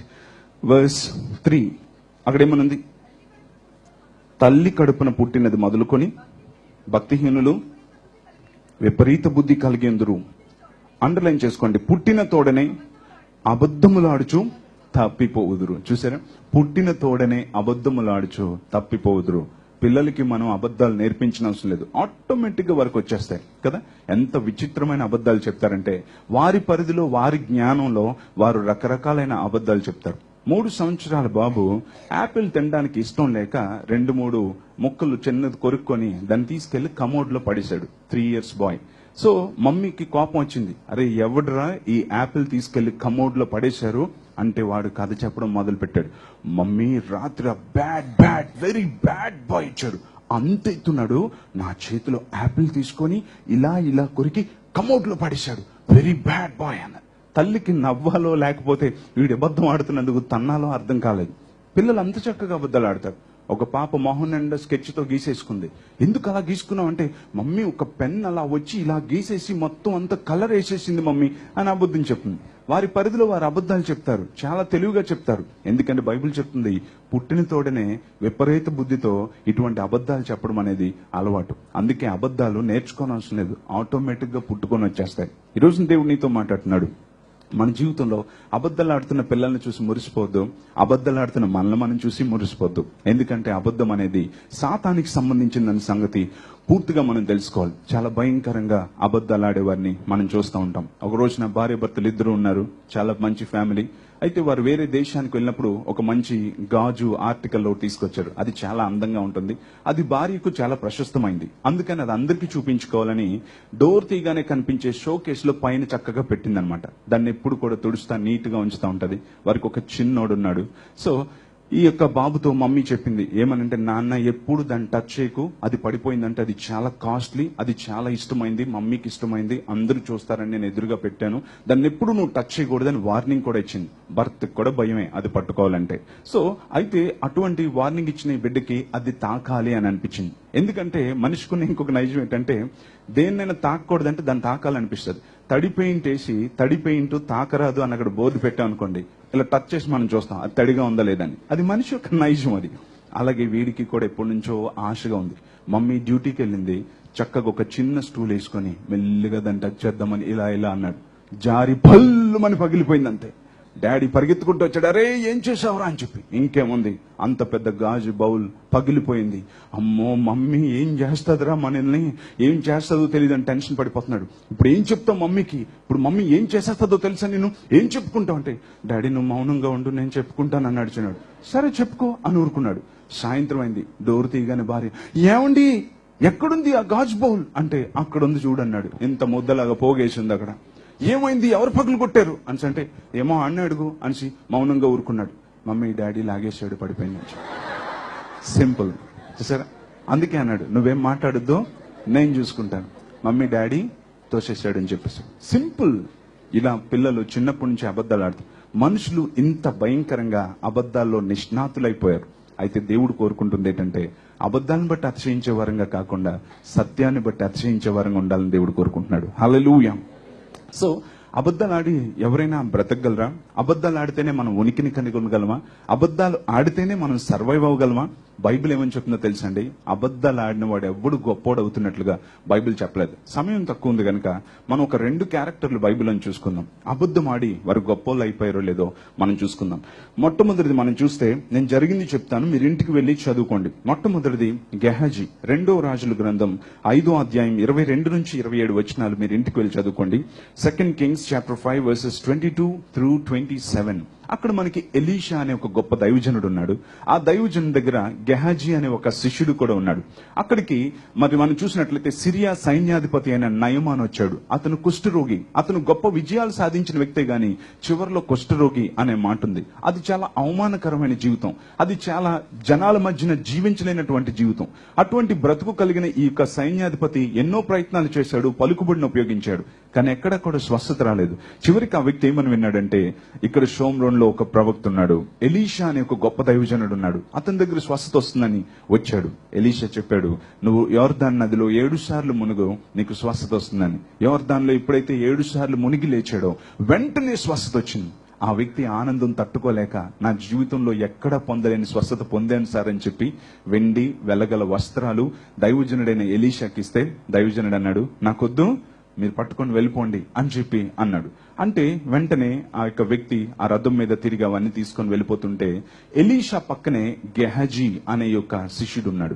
verse 3. అక్కడేమనుంది? తల్లి కడుపున పుట్టినది మొదలుకొని భక్తిహీనులు విపరీత బుద్ధి కలిగేందురు. అండర్లైన్ చేసుకోండి, పుట్టిన తోడనే అబద్ధములాడుచు తప్పిపోవుదురు. చూసారా? పుట్టిన తోడనే అబద్ధములాడుచు తప్పిపోవుదురు. పిల్లలకి మనం అబద్ధాలు నేర్పించిన అవసరం లేదు, ఆటోమేటిక్ గా వరకు వచ్చేస్తాయి కదా. ఎంత విచిత్రమైన అబద్ధాలు చెప్తారంటే వారి పరిధిలో, వారి జ్ఞానంలో వారు రకరకాలైన అబద్ధాలు చెప్తారు. 3 సంవత్సరాల బాబు యాపిల్ తినడానికి ఇష్టం లేక 2-3 ముక్కలు చిన్నది కొరుక్కొని దాన్ని తీసుకెళ్లి కమోడ్ లో పడేశాడు. 3 years బాయ్. సో మమ్మీకి కోపం వచ్చింది. అరే ఎవడ్రా ఈ యాపిల్ తీసుకెళ్లి కమోడ్ లో పడేశారు అంటే వాడు కథ చెప్పడం మొదలు పెట్టాడు. మమ్మీ రాత్రి బ్యాడ్ వెరీ బ్యాడ్ బాయ్ ఇచ్చాడు. అంత ఎత్తున్నాడు, నా చేతిలో యాపిల్ తీసుకొని ఇలా కొరికి కమోడ్ లో పడేశాడు. వెరీ బ్యాడ్ బాయ్ అన్న. తల్లికి నవ్వాలో లేకపోతే వీడు అబద్ధం ఆడుతున్నందుకు తన్నాలో అర్థం కాలేదు. పిల్లలు అంత చక్కగా అబద్ధాలు ఆడతారు. ఒక పాప మొహం నిండా స్కెచ్ తో గీసేసుకుంది. ఎందుకు అలా గీసుకున్నావు అంటే, మమ్మీ ఒక పెన్ అలా వచ్చి ఇలా గీసేసి మొత్తం అంత కలర్ వేసేసింది మమ్మీ అని అబద్ధం చెప్తుంది. వారి పరిధిలో వారు అబద్ధాలు చెప్తారు, చాలా తెలివిగా చెప్తారు. ఎందుకంటే బైబిల్ చెప్తుంది, పుట్టిన తోడనే విపరీత బుద్ధితో ఇటువంటి అబద్ధాలు చెప్పడం అనేది అలవాటు. అందుకే అబద్ధాలు నేర్చుకోనవసరం లేదు, ఆటోమేటిక్ గా పుట్టుకొని వచ్చేస్తాయి. ఈ రోజు దేవుడు నీతో మాట్లాడుతున్నాడు. మన జీవితంలో అబద్ధాలు ఆడుతున్న పిల్లల్ని చూసి మురిసిపోద్దు, అబద్ధాలు ఆడుతున్న మనల్ని మనం చూసి మురిసిపోద్దు. ఎందుకంటే అబద్ధం అనేది సాతానికి సంబంధించిందన్న సంగతి పూర్తిగా మనం తెలుసుకోవాలి. చాలా భయంకరంగా అబద్ధాలు ఆడేవారిని మనం చూస్తూ ఉంటాం. ఒక రోజున భార్య భర్తలు ఇద్దరు ఉన్నారు, చాలా మంచి ఫ్యామిలీ. అయితే వారు వేరే దేశానికి వెళ్ళినప్పుడు ఒక మంచి గాజు ఆర్టికల్లో తీసుకొచ్చారు. అది చాలా అందంగా ఉంటుంది, అది భార్యకు చాలా ప్రశస్తమైంది. అందుకని అది అందరికీ చూపించుకోవాలని డోర్ తీయగానే కనిపించే షో కేసులో పైన చక్కగా పెట్టిందనమాట. దాన్ని ఎప్పుడు కూడా తుడుస్తా నీట్ గా ఉంచుతా ఉంటది. వారికి ఒక చిన్నోడు ఉన్నాడు. సో ఈ యొక్క బాబుతో మమ్మీ చెప్పింది ఏమనంటే, నాన్న ఎప్పుడు దాన్ని టచ్ చేయకు, అది పడిపోయిందంటే అది చాలా కాస్ట్లీ, అది చాలా ఇష్టమైంది, మమ్మీకి ఇష్టమైంది, అందరూ చూస్తారని నేను ఎదురుగా పెట్టాను, దాన్ని ఎప్పుడు నువ్వు టచ్ చేయకూడదని వార్నింగ్ కూడా ఇచ్చింది. భర్తకు కూడా భయమే అది పట్టుకోవాలంటే. సో అయితే అటువంటి వార్నింగ్ ఇచ్చిన ఈ బిడ్డకి అది తాకాలి అని అనిపించింది. ఎందుకంటే మనిషికున్న ఇంకొక నైజం ఏంటంటే, దేన్నైనా తాకూడదంటే దాన్ని తాకాలనిపిస్తుంది. తడి పెయింట్ వేసి తడి పెయింట్ తాకరాదు అని అక్కడ బోర్డు పెట్టాం అనుకోండి, ఇలా టచ్ చేసి మనం చూస్తాం అది తడిగా ఉందా లేదని. అది మనిషి యొక్క నైజం అది. అలాగే వీడికి కూడా ఎప్పటి నుంచో ఆశగా ఉంది. మమ్మీ డ్యూటీకి వెళ్ళింది, చక్కగా ఒక చిన్న స్టూల్ వేసుకొని మెల్లిగా దాన్ని టచ్ చేద్దామని ఇలా అన్నాడు. జారి పల్లుమని పగిలిపోయింది అంతే. డాడీ పరిగెత్తుకుంటూ వచ్చాడు, అరే ఏం చేసావురా అని చెప్పి. ఇంకేముంది, అంత పెద్ద గాజు బౌల్ పగిలిపోయింది. అమ్మో మమ్మీ ఏం చేస్తుందిరా మనల్ని, ఏం చేస్తుందో తెలియదని టెన్షన్ పడిపోతున్నాడు. ఇప్పుడు ఏం చెప్తావు మమ్మీకి, ఇప్పుడు మమ్మీ ఏం చేసేస్తుందో తెలుసా, నేను ఏం చెప్పుకుంటావు అంటే, డాడీ నువ్వు మౌనంగా ఉండు నేను చెప్పుకుంటాను అని అడిచినాడు. సరే చెప్పుకో అని ఊరుకున్నాడు. సాయంత్రం అయింది, డోర్ తీయగానే భార్య, ఏమండి ఎక్కడుంది ఆ గాజు బౌల్ అంటే, అక్కడుంది చూడన్నాడు. ఇంత ముద్దలాగా పోగేసింది అక్కడ. ఏమైంది, ఎవరు పగులు కొట్టారు అని అంటే, ఏమో అన్న అడుగు అని మౌనంగా ఊరుకున్నాడు. మమ్మీ డాడీ లాగేసాడు, పడిపోయింది. సింపుల్. చూసారా? అందుకే అన్నాడు, నువ్వేం మాట్లాడొద్దు నేను చూసుకుంటాను, మమ్మీ డాడీ తోసేసాడు అని చెప్పేసి. సింపుల్. ఇలా పిల్లలు చిన్నప్పటి నుంచి అబద్ధాలు ఆడుతారు. మనుషులు ఇంత భయంకరంగా అబద్ధాల్లో నిష్ణాతులైపోయారు. అయితే దేవుడు కోరుకుంటుంది ఏంటంటే, అబద్ధాలను బట్టి అతిశయించే వరంగా కాకుండా సత్యాన్ని బట్టి అతిశయించే వరంగా ఉండాలని దేవుడు కోరుకుంటున్నాడు. హల్లెలూయా. సో అబద్ధాలు ఆడి ఎవరైనా బ్రతకగలరా? అబద్ధాలు ఆడితేనే మనం ఉనికిని కనుగొనగలమా? అబద్ధాలు ఆడితేనే మనం సర్వైవ్ అవ్వగలమా? బైబిల్ ఏమని చెప్తుందో తెలుసండి, అబద్ధాలు ఆడిన వాడు ఎవ్వడు గొప్పోడు అవుతున్నట్లుగా బైబిల్ చెప్పలేదు. సమయం తక్కువ ఉంది కనుక మనం ఒక 2 క్యారెక్టర్లు బైబిల్ అని చూసుకుందాం. అబద్ధం ఆడి వారు గొప్పోళ్ళు అయిపోయారో లేదో మనం చూసుకుందాం. మొట్టమొదటిది మనం చూస్తే, నేను జరిగింది చెప్తాను, మీరు ఇంటికి వెళ్లి చదువుకోండి. మొట్టమొదటిది గెహాజీ, 2వ రాజుల గ్రంథం 5వ అధ్యాయం 22 నుంచి 27 వచనాలు మీరు ఇంటికి వెళ్లి చదువుకోండి. 2 Kings chapter 5 verses 22 through 27. అక్కడ మనకి ఎలీషా అనే ఒక గొప్ప దైవజనుడు ఉన్నాడు. ఆ దైవజనుడి దగ్గర గెహాజీ అనే ఒక శిష్యుడు కూడా ఉన్నాడు. అక్కడికి మరి మనం చూసినట్లయితే సిరియా సైన్యాధిపతి అయిన నయమాన్ వచ్చాడు. అతను కుష్ఠరోగి. అతను గొప్ప విజయాలు సాధించిన వ్యక్తే గాని చివరిలో కుష్ఠరోగి అనే మాట ఉంది. అది చాలా అవమానకరమైన జీవితం. అది చాలా జనాల మధ్యన జీవించలేనటువంటి జీవితం. అటువంటి బ్రతుకు కలిగిన ఈ యొక్క సైన్యాధిపతి ఎన్నో ప్రయత్నాలు చేశాడు, పలుకుబడిని ఉపయోగించాడు, కానీ ఎక్కడ కూడా స్వస్థత రాలేదు. చివరికి ఆ వ్యక్తి ఏమని విన్నాడంటే, ఇక్కడ షోమ్రోన్ లో ఒక ప్రవక్త ఉన్నాడు, ఎలీషా అనే ఒక గొప్ప దైవజనుడు ఉన్నాడు, అతని దగ్గర స్వస్థత వస్తుందని వచ్చాడు. ఎలీషా చెప్పాడు, నువ్వు యోర్దాన్ నదిలో 7 సార్లు మునుగు, నీకు స్వస్థత వస్తుందని. యోర్దాన్ లో ఎప్పుడైతే 7 సార్లు మునిగి లేచాడో వెంటనే స్వస్థత వచ్చింది. ఆ వ్యక్తి ఆనందం తట్టుకోలేక, నా జీవితంలో ఎక్కడ పొందలేని స్వస్థత పొందాను సార్ అని చెప్పి వెండి వెలగల వస్త్రాలు దైవజనుడైన ఎలీషాకి ఇస్తే, దైవజనుడు అన్నాడు, నాకొద్దు, మీరు పట్టుకొని వెళ్ళిపోండి అని చెప్పి అన్నాడు. అంటే వెంటనే ఆ యొక్క వ్యక్తి ఆ రథం మీద తిరిగి అవన్నీ తీసుకొని వెళ్ళిపోతుంటే, ఎలీషా పక్కనే గెహాజీ అనే యొక్క శిష్యుడు ఉన్నాడు.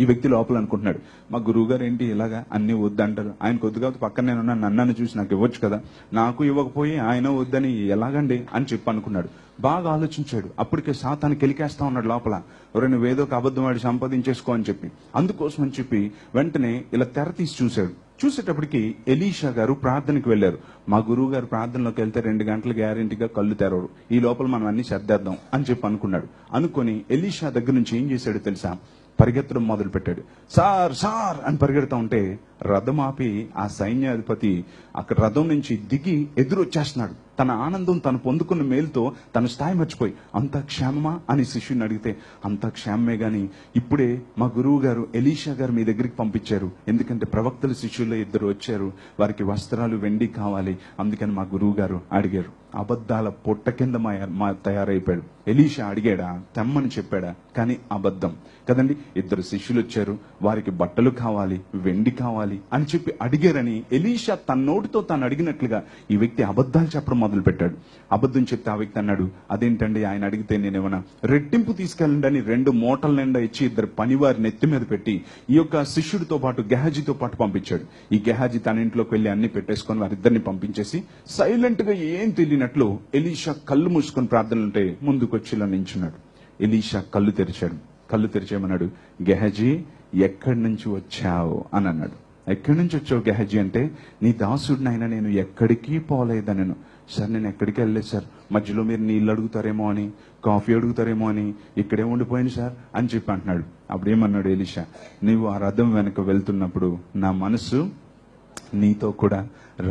ఈ వ్యక్తి లోపల అనుకుంటున్నాడు, మా గురువు గారు ఏంటి ఇలాగా అన్ని వద్దంటారు, ఆయనకు వద్దు కాబట్టి పక్కన నేనున్నా, నన్ను చూసి నాకు ఇవ్వచ్చు కదా, నాకు ఇవ్వకపోయి ఆయన వద్దని ఎలాగండి అని చెప్పి అనుకున్నాడు. బాగా ఆలోచించాడు. అప్పటికే సాతాను కెలికేస్తా ఉన్నాడు లోపల, ఎవరైనా నువ్వేదో ఒక అబద్ధం ఆడి సంపాదించేసుకో అని చెప్పి. అందుకోసం అని చెప్పి వెంటనే ఇలా తెర తీసి చూశాడు. చూసేటప్పటికి ఎలీషా గారు ప్రార్థనకు వెళ్లారు. మా గురువు గారు ప్రార్థనలోకి వెళ్తే 2 గంటలు గ్యారెంటీగా కళ్ళు తెరవరు, ఈ లోపల మనం అన్ని సర్దేద్దాం అని చెప్పి అనుకున్నాడు. అనుకొని ఎలీషా దగ్గర నుంచి ఏం చేశాడో తెలుసా, పరిగెత్తడం మొదలు పెట్టాడు. సార్ సార్ అని పరిగెడతా ఉంటే రథం ఆపి ఆ సైన్యాధిపతి అక్కడ రథం నుంచి దిగి ఎదురొచ్చేస్తున్నాడు. తన ఆనందం, తను పొందుకున్న మేలుతో తన స్థాయి మర్చిపోయి, అంతా క్షేమమా అని శిష్యుని అడిగితే, అంతా క్షేమమే గాని ఇప్పుడే మా గురువు గారు ఎలీషా గారు మీ దగ్గరికి పంపించారు, ఎందుకంటే ప్రవక్తల శిష్యుల్లో 2 వచ్చారు, వారికి వస్త్రాలు వెండి కావాలి, అందుకని మా గురువు గారు అడిగారు. అబద్ధాల పొట్ట కింద తయారైపోయాడు. ఎలీషా అడిగాడా, తెమ్మని చెప్పాడా, కానీ అబద్ధం కదండి. 2 శిష్యులు వచ్చారు, వారికి బట్టలు కావాలి, వెండి కావాలి అని చెప్పి అడిగారని ఎలీషా తన నోటితో తాను అడిగినట్లుగా ఈ వ్యక్తి అబద్ధాలు చెప్పడం మొదలు పెట్టాడు. అబద్ధం చెప్తే ఆ వ్యక్తి అన్నాడు, అదేంటండి ఆయన అడిగితే నేనేమన్నా రెట్టింపు తీసుకెళ్ళండి అని 2 మూటల నిండా ఇచ్చి 2 పనివారి నెత్తి మీద పెట్టి ఈ యొక్క శిష్యుడితో పాటు గెహాజీతో పాటు పంపించాడు. ఈ గెహాజీ తన ఇంట్లోకి వెళ్లి అన్ని పెట్టేసుకొని వారిద్దరిని పంపించేసి సైలెంట్ గా ఏం తెలియనట్లు ఎలీషా కళ్ళు మూసుకొని ప్రార్థనలుంటే ముందుకొచ్చి ఇలా నించున్నాడు. ఎలీషా కళ్ళు తెరిచాడు. కళ్ళు తెరిచేమన్నాడు, గెహాజీ ఎక్కడి నుంచి వచ్చావు అని అన్నాడు. ఎక్కడి నుంచి వచ్చావు గెహాజీ అంటే, నీ దాసుడినైనా నేను ఎక్కడికి పోలేదనను. సార్ నేను ఎక్కడికి వెళ్ళలేదు సార్, మధ్యలో మీరు నీళ్ళు అడుగుతారేమో అని, కాఫీ అడుగుతారేమో అని ఇక్కడే ఉండిపోయింది సార్ అని చెప్పి అంటున్నాడు. అప్పుడేమన్నాడు ఎలీషా, నువ్వు ఆ రథం వెనక వెళ్తున్నప్పుడు నా మనసు నీతో కూడా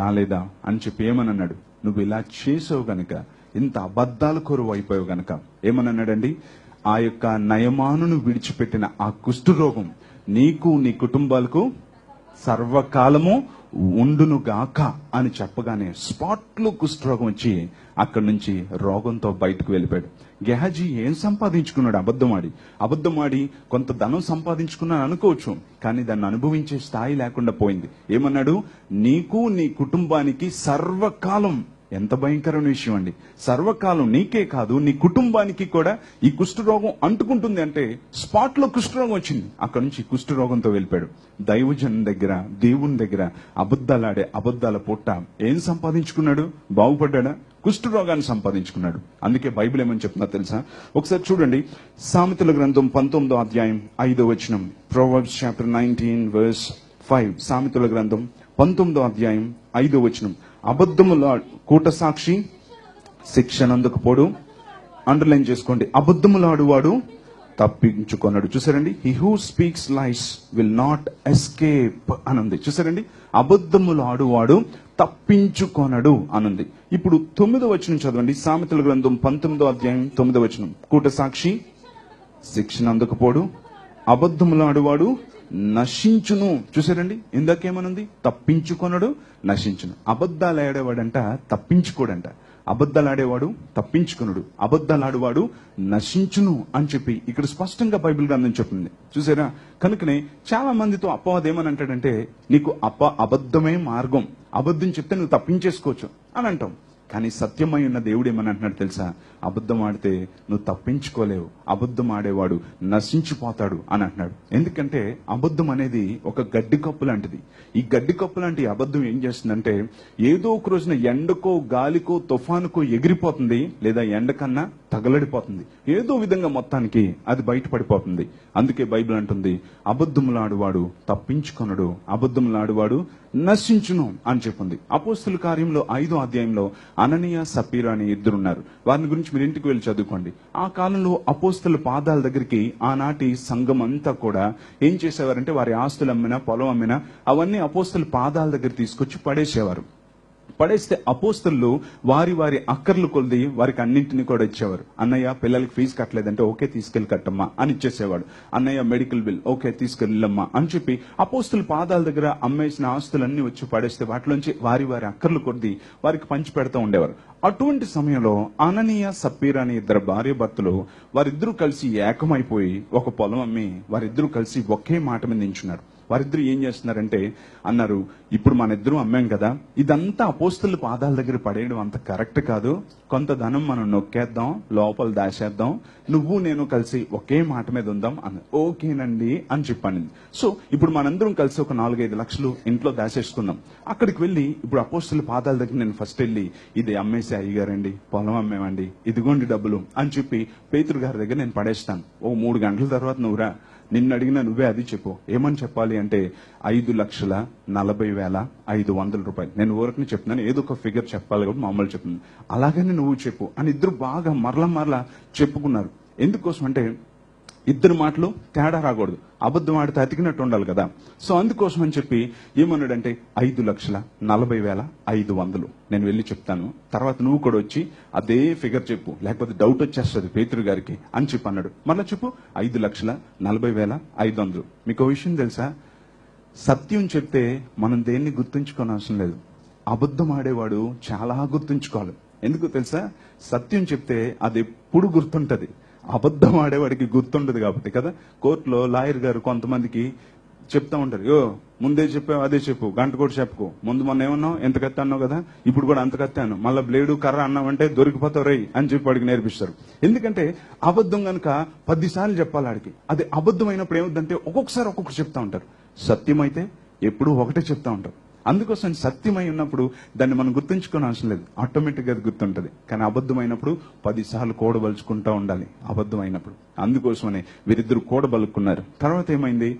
రాలేదా అని చెప్పి ఏమన్నాడు, నువ్వు ఇలా చేసావు గనక, ఇంత అబద్ధాలు కొరువు అయిపోయావు గనక ఏమన్నాడండి, ఆ యొక్క నయమానును విడిచిపెట్టిన ఆ కుష్ఠరోగం నీకు నీ కుటుంబాలకు సర్వకాలము ఉండునుగాక అని చెప్పగానే స్పాట్ లో కుష్ఠరోగం వచ్చి అక్కడి నుంచి రోగంతో బయటకు వెళ్ళిపోయాడు. గెహాజీ ఏం సంపాదించుకున్నాడు? అబద్ధం ఆడి కొంత ధనం సంపాదించుకున్నాను అనుకోవచ్చు, కానీ దాన్ని అనుభవించే స్థాయి లేకుండా పోయింది. ఏమన్నాడు, నీకు నీ కుటుంబానికి సర్వకాలం. ఎంత భయంకరమైన విషయం అండి. సర్వకాలం నీకే కాదు నీ కుటుంబానికి కూడా ఈ కుష్ఠరోగం అంటుకుంటుంది అంటే స్పాట్ లో కుష్ఠరోగం వచ్చింది. అక్కడి నుంచి కుష్ఠరోగంతో వెళ్ళిపోయాడు. దైవజన్ దగ్గర, దేవుని దగ్గర అబద్ధాలాడే అబద్ధాల పొట్ట ఏం సంపాదించుకున్నాడు? బాగుపడ్డా? కుష్ఠరోగాన్ని సంపాదించుకున్నాడు. అందుకే బైబిల్ ఏమని చెప్తున్నా తెలుసా? ఒకసారి చూడండి, సామెతల గ్రంథం 19వ అధ్యాయం 5వ వచనం. Proverbs chapter 19 verse 5. సామెతల గ్రంథం 19వ అధ్యాయం 5వ వచనం. అబద్ధముల కూట సాక్షి శిక్షనందుకు అండర్లైన్ చేసుకోండి. అబద్ధములాడువాడు తప్పించుకొనడు. చూసారండి, he who speaks lies will not escape అనుంది. చూసారండి, అబద్ధములాడువాడు తప్పించుకొనడు అనుంది. ఇప్పుడు 9వ వచనం చదవండి. సామెతల గ్రంథం 19వ అధ్యాయం 9వ వచనం. కూట సాక్షి శిక్షనందుకు అబద్ధములాడువాడు నశించును. చూసారండి, ఇందాకేమనుంది? తప్పించుకొనడు, నశించును. అబద్ధాలు ఆడేవాడంట తప్పించుకోడంట. అబద్ధాలు ఆడేవాడు తప్పించుకునుడు, అబద్ధాలు ఆడేవాడు నశించును అని చెప్పి ఇక్కడ స్పష్టంగా బైబిల్ గ్రంథం చెప్తుంది. చూసారా? కనుకనే చాలా మందితో అపవాదం ఏమని అంటాడంటే, నీకు అబద్ధమే మార్గం, అబద్ధం చెప్తే నువ్వు తప్పించేసుకోవచ్చు అని అంటాం. కానీ సత్యమై ఉన్న దేవుడు ఏమని అంటున్నాడు తెలుసా? అబద్ధం ఆడితే నువ్వు తప్పించుకోలేవు, అబద్ధం ఆడేవాడు నశించిపోతాడు అని అంటున్నాడు. ఎందుకంటే అబద్ధం అనేది ఒక గడ్డి కప్పు లాంటిది. ఈ గడ్డి కప్పు లాంటి అబద్ధం ఏం చేస్తుందంటే, ఏదో ఒక రోజున ఎండకో గాలికో తుఫానుకో ఎగిరిపోతుంది, లేదా ఎండ కన్నా తగలడిపోతుంది. ఏదో విధంగా మొత్తానికి అది బయటపడిపోతుంది. అందుకే బైబిల్ అంటుంది, అబద్ధములాడువాడు తప్పించుకొనడు, అబద్ధములాడువాడు నశించును అని చెప్పింది. అపోస్తలుల కార్యంలో 5వ అధ్యాయంలో అననీయ సప్పీరా అని ఇద్దరున్నారు. వారిని గురించి మీరు ఇంటికి వెళ్ళి చదువుకోండి. ఆ కాలంలో అపోస్తలుల పాదాల దగ్గరికి ఆనాటి సంఘం అంతా కూడా ఏం చేసేవారంటే, వారి ఆస్తులు అమ్మినా పొలం అమ్మినా అవన్నీ అపోస్తలుల పాదాల దగ్గర తీసుకొచ్చి పడేసేవారు. పడేస్తే అపోస్తలు వారి వారి అక్కర్లు కొలిది వారికి అన్నింటినీ కూడా ఇచ్చేవారు. అన్నయ్య పిల్లలకి ఫీజు కట్టలేదంటే ఓకే తీసుకెళ్లి కట్టమ్మా అని ఇచ్చేసేవాడు. అన్నయ్య మెడికల్ బిల్ ఓకే తీసుకెళ్ళమ్మా అని చెప్పి అపోస్తల పాదాల దగ్గర అమ్మేసిన ఆస్తులన్నీ వచ్చి పడేస్తే వాటిలోంచి వారి వారి అక్కర్లు కొద్ది వారికి పంచి పెడతా ఉండేవారు. అటువంటి సమయంలో అననీయ సప్పీరా అని ఇద్దరు భార్య భర్తలు వారిద్దరూ కలిసి ఏకమైపోయి ఒక పొలం అమ్మి వారిద్దరూ కలిసి ఒకే మాట మీద నించున్నారు. వారిద్దరు ఏం చేస్తున్నారంటే అన్నారు, ఇప్పుడు మన ఇద్దరు అమ్మాం కదా, ఇదంతా అపోస్తలుల పాదాల దగ్గర పడేయడం అంత కరెక్ట్ కాదు, కొంత ధనం మనం నొక్కేద్దాం, లోపల దాచేద్దాం, నువ్వు నేను కలిసి ఒకే మాట మీద ఉందాం అన్న. ఓకేనండి అని చెప్పాను. సో ఇప్పుడు మనందరం కలిసి ఒక 4-5 లక్షలు ఇంట్లో దాచేసుకుందాం. అక్కడికి వెళ్ళి ఇప్పుడు అపోస్తలుల పాదాల దగ్గర నేను ఫస్ట్ వెళ్ళి, ఇది అమ్మేసి అయ్యగారండి పొలం అమ్మేమండి, ఇదిగోండి డబ్బులు అని చెప్పి పేతురు గారి దగ్గర నేను పడేస్తాను. ఓ 3 గంటల తర్వాత నువ్వురా, నిన్ను అడిగినా నువ్వే అది చెప్పు. ఏమని చెప్పాలి అంటే 5,40,500 రూపాయలు. నేను ఊరికి చెప్తున్నాను, ఏదో ఒక ఫిగర్ చెప్పాలి కాబట్టి మామూలు చెప్తున్నాను. అలాగనే నువ్వు చెప్పు అని ఇద్దరు బాగా మరలా చెప్పుకున్నారు. ఎందుకోసం అంటే ఇద్దరు మాటలు తేడా రాకూడదు, అబద్ధం ఆడితే అతికినట్టు ఉండాలి కదా. సో అందుకోసం అని చెప్పి ఏమన్నాడంటే 5,40,500 నేను వెళ్ళి చెప్తాను, తర్వాత నువ్వు కూడా వచ్చి అదే ఫిగర్ చెప్పు, లేకపోతే డౌట్ వచ్చేస్తుంది పేతురు గారికి అని చెప్పి అన్నాడు. మళ్ళా చెప్పు 5,40,500. మీకు విషయం తెలుసా? సత్యం చెప్తే మనం దేన్ని గుర్తుంచుకోని అవసరం లేదు, అబద్ధం ఆడేవాడు చాలా గుర్తుంచుకోవాలి. ఎందుకు తెలుసా? సత్యం చెప్తే అది ఎప్పుడు గుర్తుంటది, అబద్ధం ఆడేవాడికి గుర్తుండదు కాబట్టి కదా. కోర్టులో లాయర్ గారు కొంతమందికి చెప్తా ఉంటారు, యో ముందే చెప్పావు అదే చెప్పు, గంట కూడా చెప్పుకో, ముందు మొన్న ఏమన్నావు ఎంత కత్తి అన్నావు కదా, ఇప్పుడు కూడా అంత కత్తాను, మళ్ళీ బ్లేడు కర్ర అన్నావంటే దొరికిపోతావు రై అని చెప్పి వాడికి నేర్పిస్తారు. ఎందుకంటే అబద్ధం గనక 10 సార్లు చెప్పాలి ఆడికి. అది అబద్ధం అయినప్పుడు ఏమవుతుందంటే ఒక్కొక్కసారి ఒక్కొక్కటి చెప్తా ఉంటారు, సత్యం అయితే ఎప్పుడు ఒకటే చెప్తా ఉంటారు. అందుకోసం సత్యమై ఉన్నప్పుడు దాన్ని మనం గుర్తుంచుకోని అవసరం లేదు, ఆటోమేటిక్ గా అది గుర్తుంటది. కానీ అబద్ధం అయినప్పుడు 10 సార్లు కూడబలుచుకుంటా ఉండాలి అబద్ధం అయినప్పుడు. అందుకోసమనే వీరిద్దరు కూడబలుకున్నారు. తర్వాత ఏమైంది?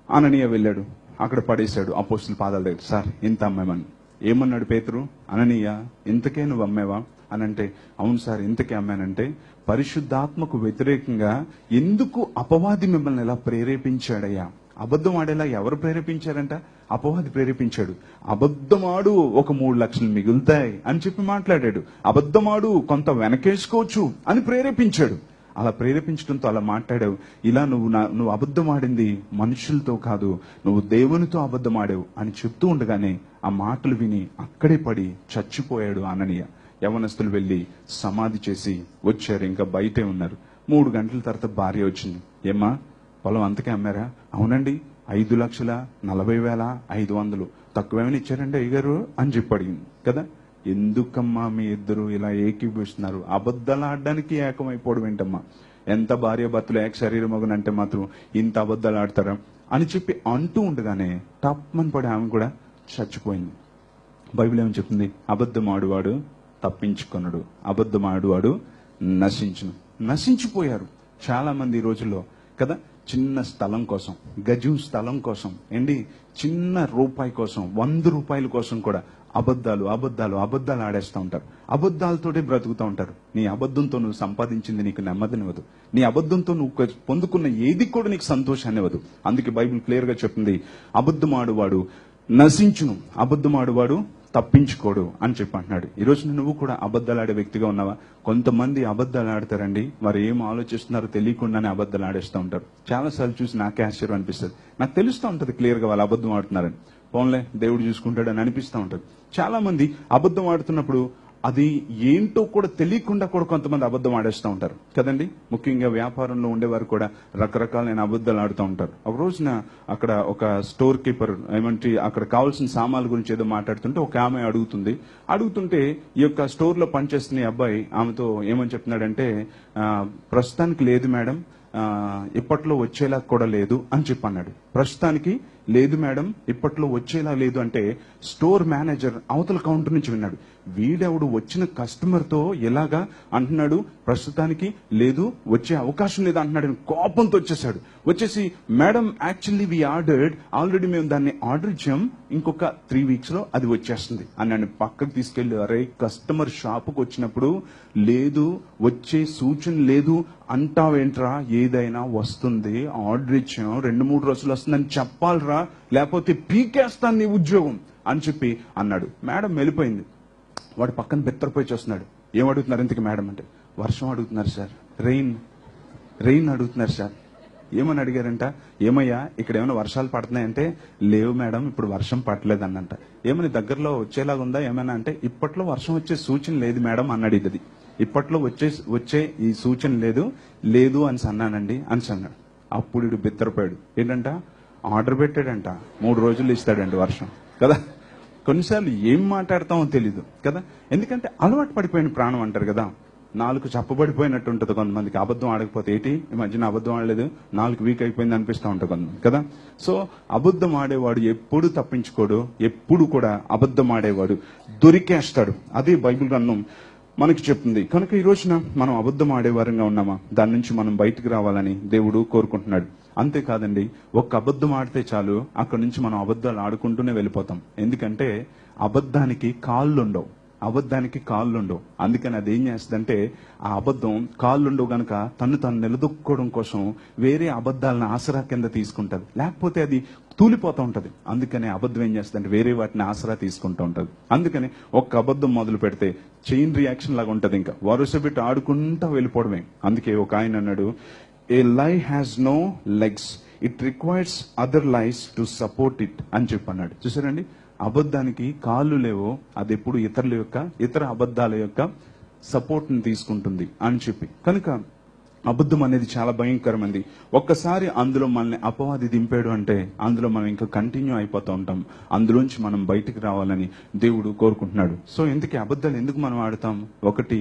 అననీయ వెళ్ళాడు, అక్కడ పడేశాడు అపోస్తలుల పాదాల దగ్గర. సార్ ఇంత అమ్మామని. ఏమన్నాడు పేతురు? అననీయ ఇంతకే నువ్వు అమ్మేవా అని అంటే, అవును సార్ ఇంతకే అమ్మానంటే, పరిశుద్ధాత్మకు వ్యతిరేకంగా ఎందుకు అపవాది మిమ్మల్ని ఎలా ప్రేరేపించాడయ్యా? అబద్ధం ఆడేలా ఎవరు ప్రేరేపించారంట? అపవాది ప్రేరేపించాడు. అబద్ధమాడు ఒక 3 లక్షలు మిగులుతాయి అని చెప్పి మాట్లాడాడు. అబద్ధమాడు కొంత వెనకేసుకోవచ్చు అని ప్రేరేపించాడు. అలా ప్రేరేపించడంతో అలా మాట్లాడావు. ఇలా నువ్వు అబద్ధం ఆడింది మనుషులతో కాదు, నువ్వు దేవునితో అబద్ధం ఆడావు అని చెప్తూ ఉండగానే ఆ మాటలు విని అక్కడే పడి చచ్చిపోయాడు అననీయ. యవనస్తులు వెళ్లి సమాధి చేసి వచ్చారు, ఇంకా బయటే ఉన్నారు. 3 గంటల తర్వాత భార్య వచ్చింది. ఏమ్మా పొలం అంతకే అమ్మారా? అవునండి, 5,40,500. తక్కువేమని ఇచ్చారండి అయ్యగారు అని చెప్పి అడిగింది కదా. ఎందుకమ్మా మీ ఇద్దరు ఇలా ఏకీభవిస్తున్నారు? అబద్ధాలు ఆడడానికి ఏకమైపోవడం ఏంటమ్మా? ఎంత భార్య భర్తలు ఏక శరీరం మగునంటే మాత్రం ఇంత అబద్ధాలు ఆడతారా అని చెప్పి అంటూ ఉండగానే తప్పమని పడి ఆమె కూడా చచ్చిపోయింది. బైబిల్ ఏమని చెప్తుంది? అబద్ధం ఆడువాడు తప్పించుకొనడు, అబద్ధం ఆడువాడు నశించిపోయారు చాలా మంది ఈ రోజుల్లో కదా. చిన్న స్థలం కోసం, గజం స్థలం కోసం ఏంటి, చిన్న రూపాయి కోసం, 100 రూపాయల కోసం కూడా అబద్ధాలు ఆడేస్తూ ఉంటారు. అబద్ధాలతోటే బ్రతుకుతూ ఉంటారు. నీ అబద్ధంతో నువ్వు సంపాదించింది నీకు నెమ్మదినివ్వదు. నీ అబద్ధంతో నువ్వు పొందుకున్న ఏది కూడా నీకు సంతోషాన్ని ఇవ్వదు. అందుకే బైబిల్ క్లియర్ గా చెప్తుంది, అబద్ధమాడువాడు నశించును, అబద్ధమాడువాడు తప్పించుకోడు అని చెప్పి అంటున్నాడు. ఈ రోజు నువ్వు కూడా అబద్ధాలు ఆడే వ్యక్తిగా ఉన్నావా? కొంతమంది అబద్ధాలు ఆడతారండి, వారు ఏం ఆలోచిస్తున్నారో తెలియకుండానే అబద్ధాలు ఆడేస్తూ ఉంటారు. చాలాసార్లు చూసి నాకే ఆశ్చర్యం అనిపిస్తుంది. నాకు తెలుస్తూ ఉంటుంది క్లియర్ గా వాళ్ళు అబద్ధం ఆడుతున్నారని. పోన్లే దేవుడు చూసుకుంటాడని అనిపిస్తూ ఉంటుంది. చాలా మంది అబద్ధం ఆడుతున్నప్పుడు అది ఏంటో కూడా తెలియకుండా కూడా కొంతమంది అబద్ధం ఆడేస్తూ ఉంటారు కదండి. ముఖ్యంగా వ్యాపారంలో ఉండేవారు కూడా రకరకాలైన అబద్ధాలు ఆడుతూ ఉంటారు. ఒక రోజున అక్కడ ఒక స్టోర్ కీపర్ ఏమంటే అక్కడ కావాల్సిన సామాన్ల గురించి ఏదో మాట్లాడుతుంటే ఒక ఆమె అడుగుతుంటే ఈ యొక్క స్టోర్ లో పనిచేస్తున్న ఈ అబ్బాయి ఆమెతో ఏమని చెప్తున్నాడంటే, ప్రస్తుతానికి లేదు మేడం, ఇప్పట్లో వచ్చేలా కూడా లేదు అని చెప్పన్నాడు. ప్రస్తుతానికి లేదు మేడం, ఇప్పట్లో వచ్చేలా లేదు అంటే స్టోర్ మేనేజర్ అవతల కౌంటర్ నుంచి విన్నాడు. వీడెవడు వచ్చిన కస్టమర్ తో ఎలాగా అంటున్నాడు, ప్రస్తుతానికి లేదు, వచ్చే అవకాశం లేదు అంటున్నాడు. కోపంతో వచ్చేసి madam actually we ordered, already మేము దాన్ని ఆర్డర్ ఇచ్చాం, ఇంకొక 3 weeks లో అది వచ్చేస్తుంది అన్నాడు. పక్కకు తీసుకెళ్లి, అరే కస్టమర్ షాపుకు వచ్చినప్పుడు లేదు, వచ్చే సూచన లేదు అంటావేంట్రా, ఏదైనా వస్తుంది, ఆర్డర్ ఇచ్చాం, 2-3 రోజులు వస్తుందని చెప్పాలరా, లేకపోతే పీకేస్తాను నీ ఉద్యోగం అని చెప్పి అన్నాడు. మేడం వెళ్ళిపోయింది. వాడు పక్కన బెత్తరపోయి చూస్తున్నాడు. ఏం అడుగుతున్నారు ఇంతకు మేడం అంటే, వర్షం అడుగుతున్నారు సార్, రెయిన్ అడుగుతున్నారు సార్. ఏమని అడిగారంట, ఏమయ్యా ఇక్కడ ఏమైనా వర్షాలు పడుతున్నాయంటే, లేవు మేడం ఇప్పుడు వర్షం పట్టలేదు అన్నంట. ఏమని దగ్గరలో వచ్చేలాగా ఉందా ఏమైనా అంటే, ఇప్పట్లో వర్షం వచ్చే సూచన లేదు మేడం అన్నాడు. ఇది ఇప్పట్లో వచ్చే ఈ సూచన లేదు అని అన్నానండి అని అన్నాడు. అప్పుడు ఇడు బెత్తరపోయాడు. ఏంటంట, ఆర్డర్ పెట్టాడంట, 3 రోజులు ఇస్తాడండి వర్షం కదా. కొన్నిసార్లు ఏం మాట్లాడతామో తెలీదు కదా. ఎందుకంటే అలవాటు పడిపోయిన ప్రాణం అంటారు కదా. 4 చప్పబడిపోయినట్టు ఉంటుంది కొంతమందికి. అబద్ధం ఆడకపోతే ఏంటి, ఈ మధ్యన అబద్ధం ఆడలేదు, 4 వీక్ అయిపోయింది అనిపిస్తూ ఉంటుంది కొంతమంది కదా. సో అబద్ధం ఆడేవాడు ఎప్పుడు తప్పించుకోడు, ఎప్పుడు కూడా అబద్ధం ఆడేవాడు దొరికేస్తాడు. అదే బైబిల్ గ్రంథం మనకి చెప్తుంది. కనుక ఈ రోజున మనం అబద్ధం ఆడేవారంగా ఉన్నామా, దాని నుంచి మనం బయటకు రావాలని దేవుడు కోరుకుంటున్నాడు. అంతేకాదండి, ఒక్క అబద్ధం ఆడితే చాలు, అక్కడి నుంచి మనం అబద్ధాలు ఆడుకుంటూనే వెళ్ళిపోతాం. ఎందుకంటే అబద్ధానికి కాళ్ళుండవు. అందుకని అది ఏం చేస్తుందంటే, ఆ అబద్ధం కాళ్ళుండవు గనక తను నిలదొక్కుకోవడం కోసం వేరే అబద్ధాలను ఆసరా కింద తీసుకుంటది, లేకపోతే అది తూలిపోతూ ఉంటది. అందుకని అబద్ధం ఏం చేస్తుందంటే వేరే వాటిని ఆసరా తీసుకుంటూ ఉంటది. అందుకని ఒక్క అబద్ధం మొదలు పెడితే చైన్ రియాక్షన్ లాగా ఉంటది, ఇంకా వరుస పెట్టి ఆడుకుంటూ వెళ్ళిపోవడమే. అందుకే ఒక ఆయన అన్నాడు, a lie has no legs, it requires other lies to support it అని చెప్పన్నాడు. చూసారండి, అబద్ధానికి కాళ్ళు లేవో అది ఎప్పుడు ఇతర అబద్ధాల యొక్క సపోర్ట్ ని తీసుకుంటుంది అని చెప్పి. కనుక అబద్ధం అనేది చాలా భయంకరమైంది. ఒక్కసారి అందులో మనల్ని అపవాది దింపాడు అంటే అందులో మనం ఇంకా కంటిన్యూ అయిపోతూ ఉంటాం. అందులోంచి మనం బయటికి రావాలని దేవుడు కోరుకుంటున్నాడు. సో అబద్ధాలు ఎందుకు మనం ఆడుతాం? ఒకటి,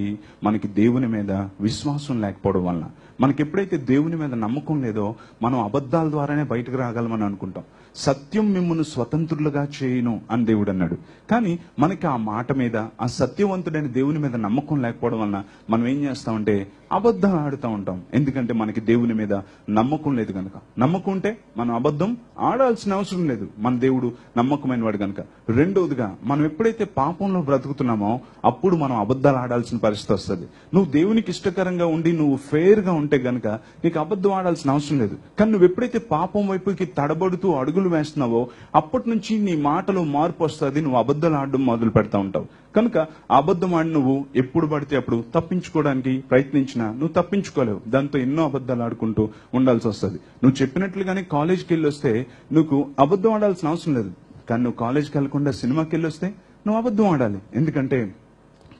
మనకి దేవుని మీద విశ్వాసం లేకపోవడం వలన. మనకి ఎప్పుడైతే దేవుని మీద నమ్మకం లేదో మనం అబద్ధాల ద్వారానే బయటకు రాగలమని అనుకుంటాం. సత్యం మిమ్మును స్వతంత్రులుగా చేయను అని దేవుడు అన్నాడు. కానీ మనకి ఆ మాట మీద, ఆ సత్యవంతుడైన దేవుని మీద నమ్మకం లేకపోవడం వలన మనం ఏం చేస్తామంటే అబద్ధం ఆడుతూ ఉంటాం. ఎందుకంటే మనకి దేవుని మీద నమ్మకం లేదు కనుక. నమ్మకం ఉంటే మనం అబద్ధం ఆడాల్సిన అవసరం లేదు, మన దేవుడు నమ్మకమైన వాడు కనుక. రెండవదిగా, మనం ఎప్పుడైతే పాపంలో బ్రతుకుతున్నామో అప్పుడు మనం అబద్ధాలు ఆడాల్సిన పరిస్థితి వస్తుంది. నువ్వు దేవునికి ఇష్టకరంగా ఉండి నువ్వు ఫెయిర్ గా ఉంటే గనక నీకు అబద్ధం ఆడాల్సిన అవసరం లేదు. కానీ నువ్వు ఎప్పుడైతే పాపం వైపుకి తడబడుతూ అడుగులు వేస్తున్నావో అప్పటి నుంచి నీ మాటలో మార్పు వస్తుంది, నువ్వు అబద్ధాలు ఆడడం మొదలు పెడతా ఉంటావు. కనుక అబద్ధం ఆడి నువ్వు ఎప్పుడు పడితే అప్పుడు తప్పించుకోవడానికి ప్రయత్నించినా నువ్వు తప్పించుకోలేవు. దాంతో ఎన్నో అబద్ధాలు ఆడుకుంటూ ఉండాల్సి వస్తుంది. నువ్వు చెప్పినట్లుగానే కాలేజ్కి వెళ్ళి వస్తే నువ్వు అబద్ధం ఆడాల్సిన అవసరం లేదు. కానీ నువ్వు కాలేజ్కి వెళ్లకుండా సినిమాకి వెళ్ళి వస్తే నువ్వు అబద్ధం ఆడాలి. ఎందుకంటే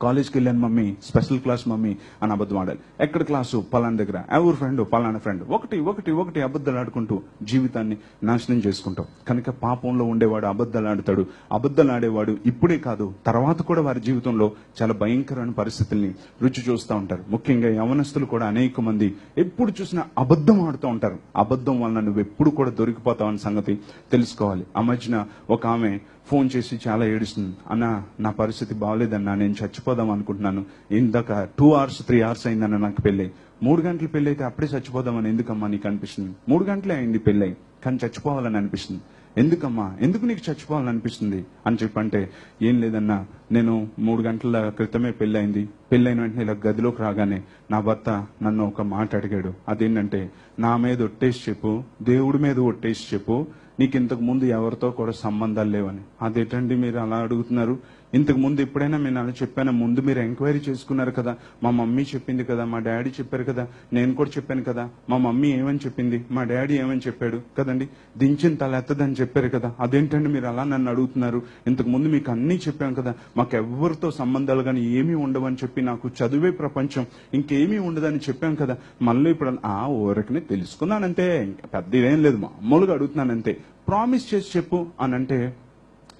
కాలేజ్కి వెళ్ళాను మమ్మీ, స్పెషల్ క్లాస్ మమ్మీ అని అబద్ధం ఆడాలి. ఎక్కడ క్లాసు? పలానా దగ్గర. ఎవరు ఫ్రెండ్? పలానా ఫ్రెండ్. ఒకటి అబద్ధాలు ఆడుకుంటూ జీవితాన్ని నాశనం చేసుకుంటాం. కనుక పాపంలో ఉండేవాడు అబద్ధాలు ఆడుతాడు. అబద్ధాలు ఆడేవాడు ఇప్పుడే కాదు, తర్వాత కూడా వారి జీవితంలో చాలా భయంకరమైన పరిస్థితుల్ని రుచి చూస్తూ ఉంటారు. ముఖ్యంగా యవనస్తులు కూడా అనేక మంది ఎప్పుడు చూసినా అబద్ధం ఆడుతూ ఉంటారు. అబద్ధం వలన నువ్వు ఎప్పుడు కూడా దొరికిపోతావు అన్న సంగతి తెలుసుకోవాలి. ఆ మధ్యన ఒక ఆమె ఫోన్ చేసి చాలా ఏడుస్తుంది. అన్న, నా పరిస్థితి బాగలేదన్నా, నేను చచ్చిపోదాం అనుకుంటున్నాను. ఇందాక 2 hours 3 hours అయిందన్న నాకు పెళ్ళి. 3 గంటలు పెళ్ళి అయితే అప్పుడే చచ్చిపోదామని ఎందుకమ్మా నీకు అనిపిస్తుంది? 3 గంటలే అయింది పెళ్ళి, కానీ చచ్చిపోవాలని అనిపిస్తుంది. ఎందుకమ్మా, ఎందుకు నీకు చచ్చిపోవాలని అనిపిస్తుంది అని చెప్పంటే, ఏం లేదన్నా, నేను 3 గంటల క్రితమే పెళ్ళయింది. పెళ్ళైన వెంటనే ఇలా గదిలోకి రాగానే నా భర్త నన్ను ఒక మాట అడిగాడు. అదేంటంటే, నా మీద ఒట్టేసి చెప్పు, దేవుడి మీద ఒట్టేసి చెప్పు, నీకు ఇంతకు ముందు ఎవరితో కూడా సంబంధాలు లేవని. అదేంటండి మీరు అలా అడుగుతున్నారు? ఇంతకు ముందు ఎప్పుడైనా నేను అలా చెప్పాను, ముందు మీరు ఎంక్వైరీ చేసుకున్నారు కదా, మా మమ్మీ చెప్పింది కదా, మా డాడీ చెప్పారు కదా, నేను కూడా చెప్పాను కదా, మా మమ్మీ ఏమని చెప్పింది, మా డాడీ ఏమని చెప్పాడు కదండి, దించిన తల ఎత్తదని చెప్పారు కదా, అదేంటండి మీరు అలా నన్ను అడుగుతున్నారు, ఇంతకు ముందు మీకు అన్నీ చెప్పాను కదా, మాకు ఎవరితో సంబంధాలు కానీ ఏమీ ఉండవని చెప్పి, నాకు చదువే ప్రపంచం, ఇంకేమీ ఉండదని చెప్పాను కదా, మళ్ళీ ఇప్పుడు ఊరకనే తెలుసుకున్నానంతే, పెద్ద ఇదేం లేదు, మామూలుగా అడుగుతున్నానంతే, ప్రామిస్ చేసి చెప్పు అని అంటే,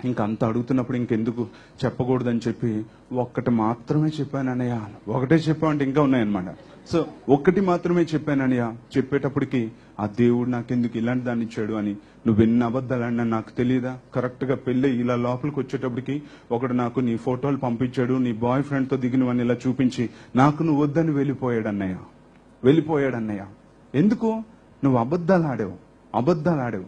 ఇంకా అంత అడుగుతున్నప్పుడు ఇంకెందుకు చెప్పకూడదని చెప్పి ఒక్కటి మాత్రమే చెప్పానన్నయ్య. ఒకటే చెప్పామంటే ఇంకా ఉన్నాయన్నమాట. సో ఒక్కటి మాత్రమే చెప్పానన్నయ్య. చెప్పేటప్పటికి ఆ దేవుడు నాకెందుకు ఇలాంటి దాన్ని ఇచ్చాడు అని, నువ్వు ఎన్ని అబద్ధాలన్నా నాకు తెలియదా, కరెక్ట్ గా పెళ్ళి ఇలా లోపలికి వచ్చేటప్పటికి ఒకడు నాకు నీ ఫోటోలు పంపించాడు, నీ బాయ్ ఫ్రెండ్ తో దిగినవని ఇలా చూపించి నాకు నువ్వు వద్దని వెళ్ళిపోయాడన్నయ్య. ఎందుకు? నువ్వు అబద్ధాలు ఆడావు.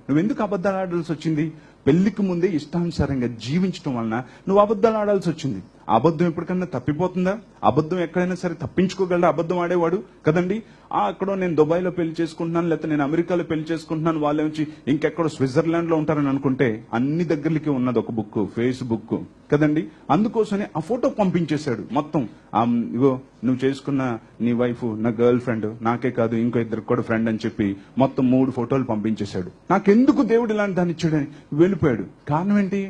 నువ్వు ఎందుకు అబద్ధాలు ఆడాల్సి వచ్చింది? పెళ్లికి ముందే ఇష్టానుసారంగా జీవించడం వలన నువ్వు అబద్ధాలు ఆడాల్సి వచ్చింది. అబద్ధం ఎప్పటికన్నా తప్పిపోతుందా? అబద్ధం ఎక్కడైనా సరే తప్పించుకోగలరా అబద్ధం ఆడేవాడు కదండి. అక్కడో నేను దుబాయ్లో పెళ్లి చేసుకుంటున్నాను, లేకపోతే నేను అమెరికాలో పెళ్లి చేసుకుంటున్నాను, వాళ్ళ నుంచి ఇంకెక్కడో స్విట్జర్లాండ్ లో ఉంటారని అనుకుంటే అన్ని దగ్గరికి ఉన్నది ఒక బుక్, ఫేస్బుక్ కదండి. అందుకోసమే ఆ ఫోటో పంపించేశాడు మొత్తం. ఇగో నువ్వు చేసుకున్న నీ వైఫ్ నా గర్ల్ ఫ్రెండ్, నాకే కాదు ఇంకో ఇద్దరికి కూడా ఫ్రెండ్ అని చెప్పి మొత్తం 3 ఫోటోలు పంపించేశాడు. నాకెందుకు దేవుడు ఇలాంటి దాన్ని ఇచ్చాడని వెళ్ళిపోయాడు. కారణం ఏంటి?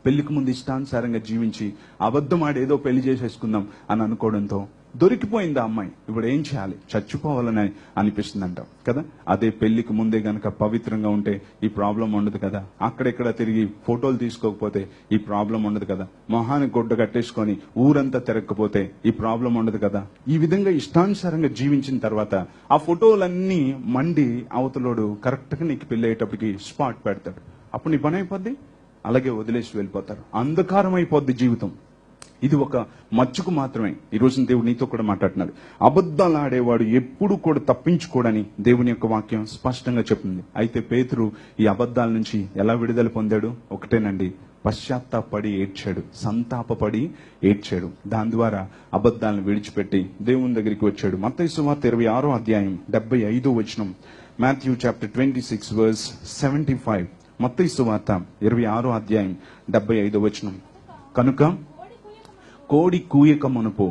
పెళ్లికి ముందు ఇష్టానుసారంగా జీవించి అబద్ధం ఆడి ఏదో పెళ్లి చేసేసుకుందాం అని అనుకోవడంతో దొరికిపోయింది ఆ అమ్మాయి. ఇప్పుడు ఏం చేయాలి? చచ్చిపోవాలని అనిపిస్తుందంట కదా. అదే పెళ్లికి ముందే గనక పవిత్రంగా ఉంటే ఈ ప్రాబ్లం ఉండదు కదా. అక్కడెక్కడ తిరిగి ఫోటోలు తీసుకోకపోతే ఈ ప్రాబ్లం ఉండదు కదా. మొహానికి గుడ్డ కట్టేసుకొని ఊరంతా తిరగకపోతే ఈ ప్రాబ్లం ఉండదు కదా. ఈ విధంగా ఇష్టానుసారంగా జీవించిన తర్వాత ఆ ఫోటోలన్నీ మండి అవతలోడు కరెక్ట్ గా నీకు పెళ్లి అయ్యేటప్పటికి స్పాట్ పెడతాడు. అప్పుడు నీ పని అయిపోద్ది, అలాగే వదిలేసి వెళ్ళిపోతారు. అంధకారం అయిపోద్ది జీవితం. ఇది ఒక మచ్చుకు మాత్రమే. ఈ రోజున దేవుడు నీతో కూడా మాట్లాడుతున్నాడు. అబద్ధాలు ఆడేవాడు ఎప్పుడు కూడా తప్పించుకోడని దేవుని యొక్క వాక్యం స్పష్టంగా చెప్తుంది. అయితే పేతురు ఈ అబద్ధాల నుంచి ఎలా విడుదల పొందాడు? ఒకటేనండి, పశ్చాత్తాపడి ఏడ్చాడు, సంతాపపడి ఏడ్చాడు. దాని ద్వారా అబద్ధాలను విడిచిపెట్టి దేవుని దగ్గరికి వచ్చాడు. మత్తయి సువార్త 26వ అధ్యాయం 75వ వచనం, మాథ్యూ చాప్టర్ 26 వర్స్ 75. మత్తయి సువార్త 26వ అధ్యాయం 75వ వచనం. కనుక కోడి కూయక మునుపు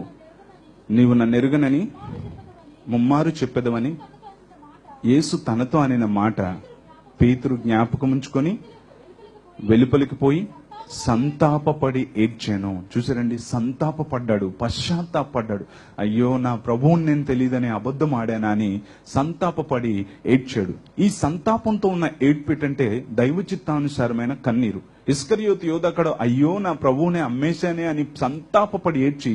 నీవు నన్ను ఎరుగనని ముమ్మారు చెప్పెదవని యేసు తనతో అనిన మాట పేతురు జ్ఞాపకముంచుకొని వెలుపలికి పోయి సంతాపపడి ఏడ్చాను. చూసారండి, సంతాపపడ్డాడు, పశ్చాత్తాపడ్డాడు. అయ్యో నా ప్రభువుని నేను తెలియదని అబద్ధం ఆడానా అని సంతాపపడి ఏడ్చాడు. ఈ సంతాపంతో ఉన్న ఏడ్పిటంటే దైవ చిత్తానుసారమైన కన్నీరు. ఇస్కరియోతు యోధ అక్కడ అయ్యో నా ప్రభువునే అమ్మేశానే అని సంతాపపడి ఏడ్చి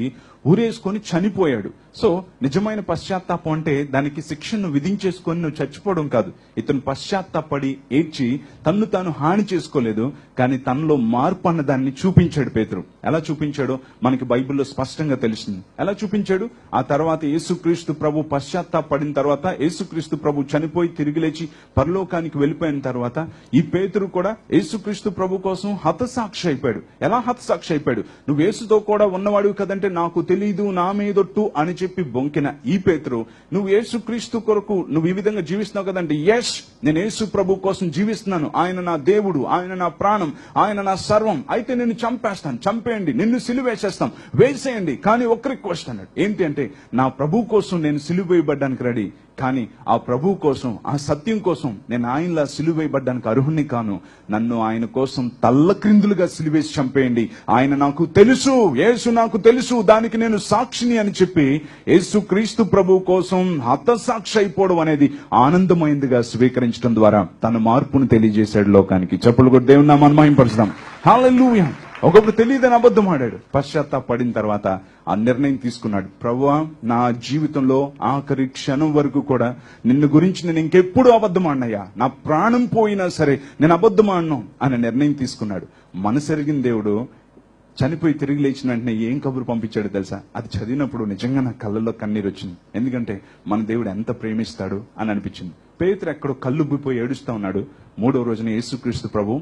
ఊరేసుకొని చనిపోయాడు. సో నిజమైన పశ్చాత్తాపం అంటే దానికి శిక్షను విధించేసుకొని నువ్వు చచ్చిపోవడం కాదు. ఇతను పశ్చాత్తాపడి ఏడ్చి తన్ను తాను హాని చేసుకోలేదు, కానీ తనలో మార్పు అన్న దాన్ని చూపించాడు పేతురు. ఎలా చూపించాడో మనకి బైబిల్లో స్పష్టంగా తెలుస్తుంది. ఎలా చూపించాడు? ఆ తర్వాత యేసుక్రీస్తు ప్రభు పశ్చాత్తాపడిన తర్వాత, యేసుక్రీస్తు ప్రభు చనిపోయి తిరిగి లేచి పరలోకానికి వెళ్ళిపోయిన తర్వాత ఈ పేతురు కూడా యేసుక్రీస్తు ప్రభు కోసం హతసాక్షి అయిపోయాడు. ఎలా హతసాక్షి అయిపోయాడు? నువ్వు యేసుతో కూడా ఉన్నవాడు కదంటే నాకు తెలీదు, నా మీదొట్టు అని చెప్పి బొంకిన ఈ పేతురు, నువ్వు యేసుక్రీస్తు కొరకు నువ్వు ఈ విధంగా జీవిస్తున్నావు కదంటే, ఎస్ నేను యేసు ప్రభు కోసం జీవిస్తున్నాను, ఆయన నా దేవుడు, ఆయన నా ప్రాణం, ఆయన నా సర్వం, అయితే నేను చంపేస్తాను, చంపేయండి, నిన్ను సిలువేసేస్తాం, వేసేయండి, కానీ ఒక్క రిక్వెస్ట్ అన్నాడు. ఏంటి అంటే, నా ప్రభు కోసం నేను సిలువ వేయబడ్డానికి రెడీ, కానీ ఆ ప్రభు కోసం, ఆ సత్యం కోసం నేను ఆయనలా సిలువేయబడ్డానికి అర్హుణ్ణి కాను. నన్ను ఆయన కోసం తల్లక్రిందులుగా సిలువేసి చంపేయండి. ఆయన నాకు తెలుసు, యేసు నాకు తెలుసు, దానికి నేను సాక్షిని అని చెప్పి యేసుక్రీస్తు ప్రభు కోసం హతసాక్షి అయిపోవడం అనేది ఆనందమైందిగా స్వీకరించడం ద్వారా తన మార్పును తెలియజేశాడు లోకానికి. చెప్పులు కూడా దేవుని నామాన్ని మహిమపరుస్తాం. హల్లెలూయా. ఒకప్పుడు తెలియదని అబద్ధం ఆడాడు. పశ్చాత్తాపడిన తర్వాత ఆ నిర్ణయం తీసుకున్నాడు. ప్రభువా, నా జీవితంలో ఆఖరి క్షణం వరకు కూడా నిన్ను గురించి నేను ఇంకెప్పుడు అబద్ధం ఆడినయ్యా, నా ప్రాణం పోయినా సరే నేను అబద్ధం ఆడను అనే నిర్ణయం తీసుకున్నాడు. మనసెరిగిన దేవుడు చనిపోయి తిరిగి లేచిన వెంటనే ఏం కబురు పంపించాడు తెలుసా? అది చదివినప్పుడు నిజంగా నా కళ్ళల్లో కన్నీరు వచ్చింది. ఎందుకంటే మన దేవుడు ఎంత ప్రేమిస్తాడు అని అనిపించింది. పేతురు ఎక్కడో కళ్ళుబ్బిపోయి ఏడుస్తా ఉన్నాడు. 3వ రోజున యేసుక్రీస్తు ప్రభు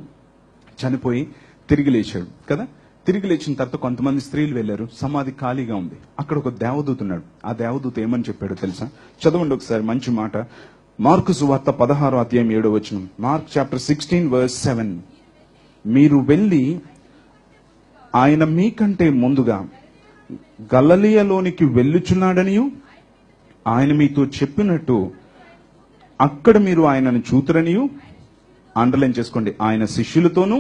చనిపోయి తిరిగి లేచాడు కదా. తిరిగి లేచిన తర్వాత కొంతమంది స్త్రీలు వెళ్లారు. సమాధి ఖాళీగా ఉంది. అక్కడ ఒక దేవదూత ఉన్నాడు. ఆ దేవదూత ఏమని చెప్పాడో తెలుసా? చదవండి ఒకసారి, మంచి మాట. మార్కు సువార్త 16వ అధ్యాయం 7వ వచనం. Mark chapter 16 verse 7. మీరు వెళ్లి ఆయన మీకంటే ముందుగా గలిలయలోనికి వెళ్ళుచున్నాడనియు ఆయన మీతో చెప్పినట్టు అక్కడ మీరు ఆయనను చూతురనియు, అండర్లైన్ చేసుకోండి, ఆయన శిష్యులతోనూ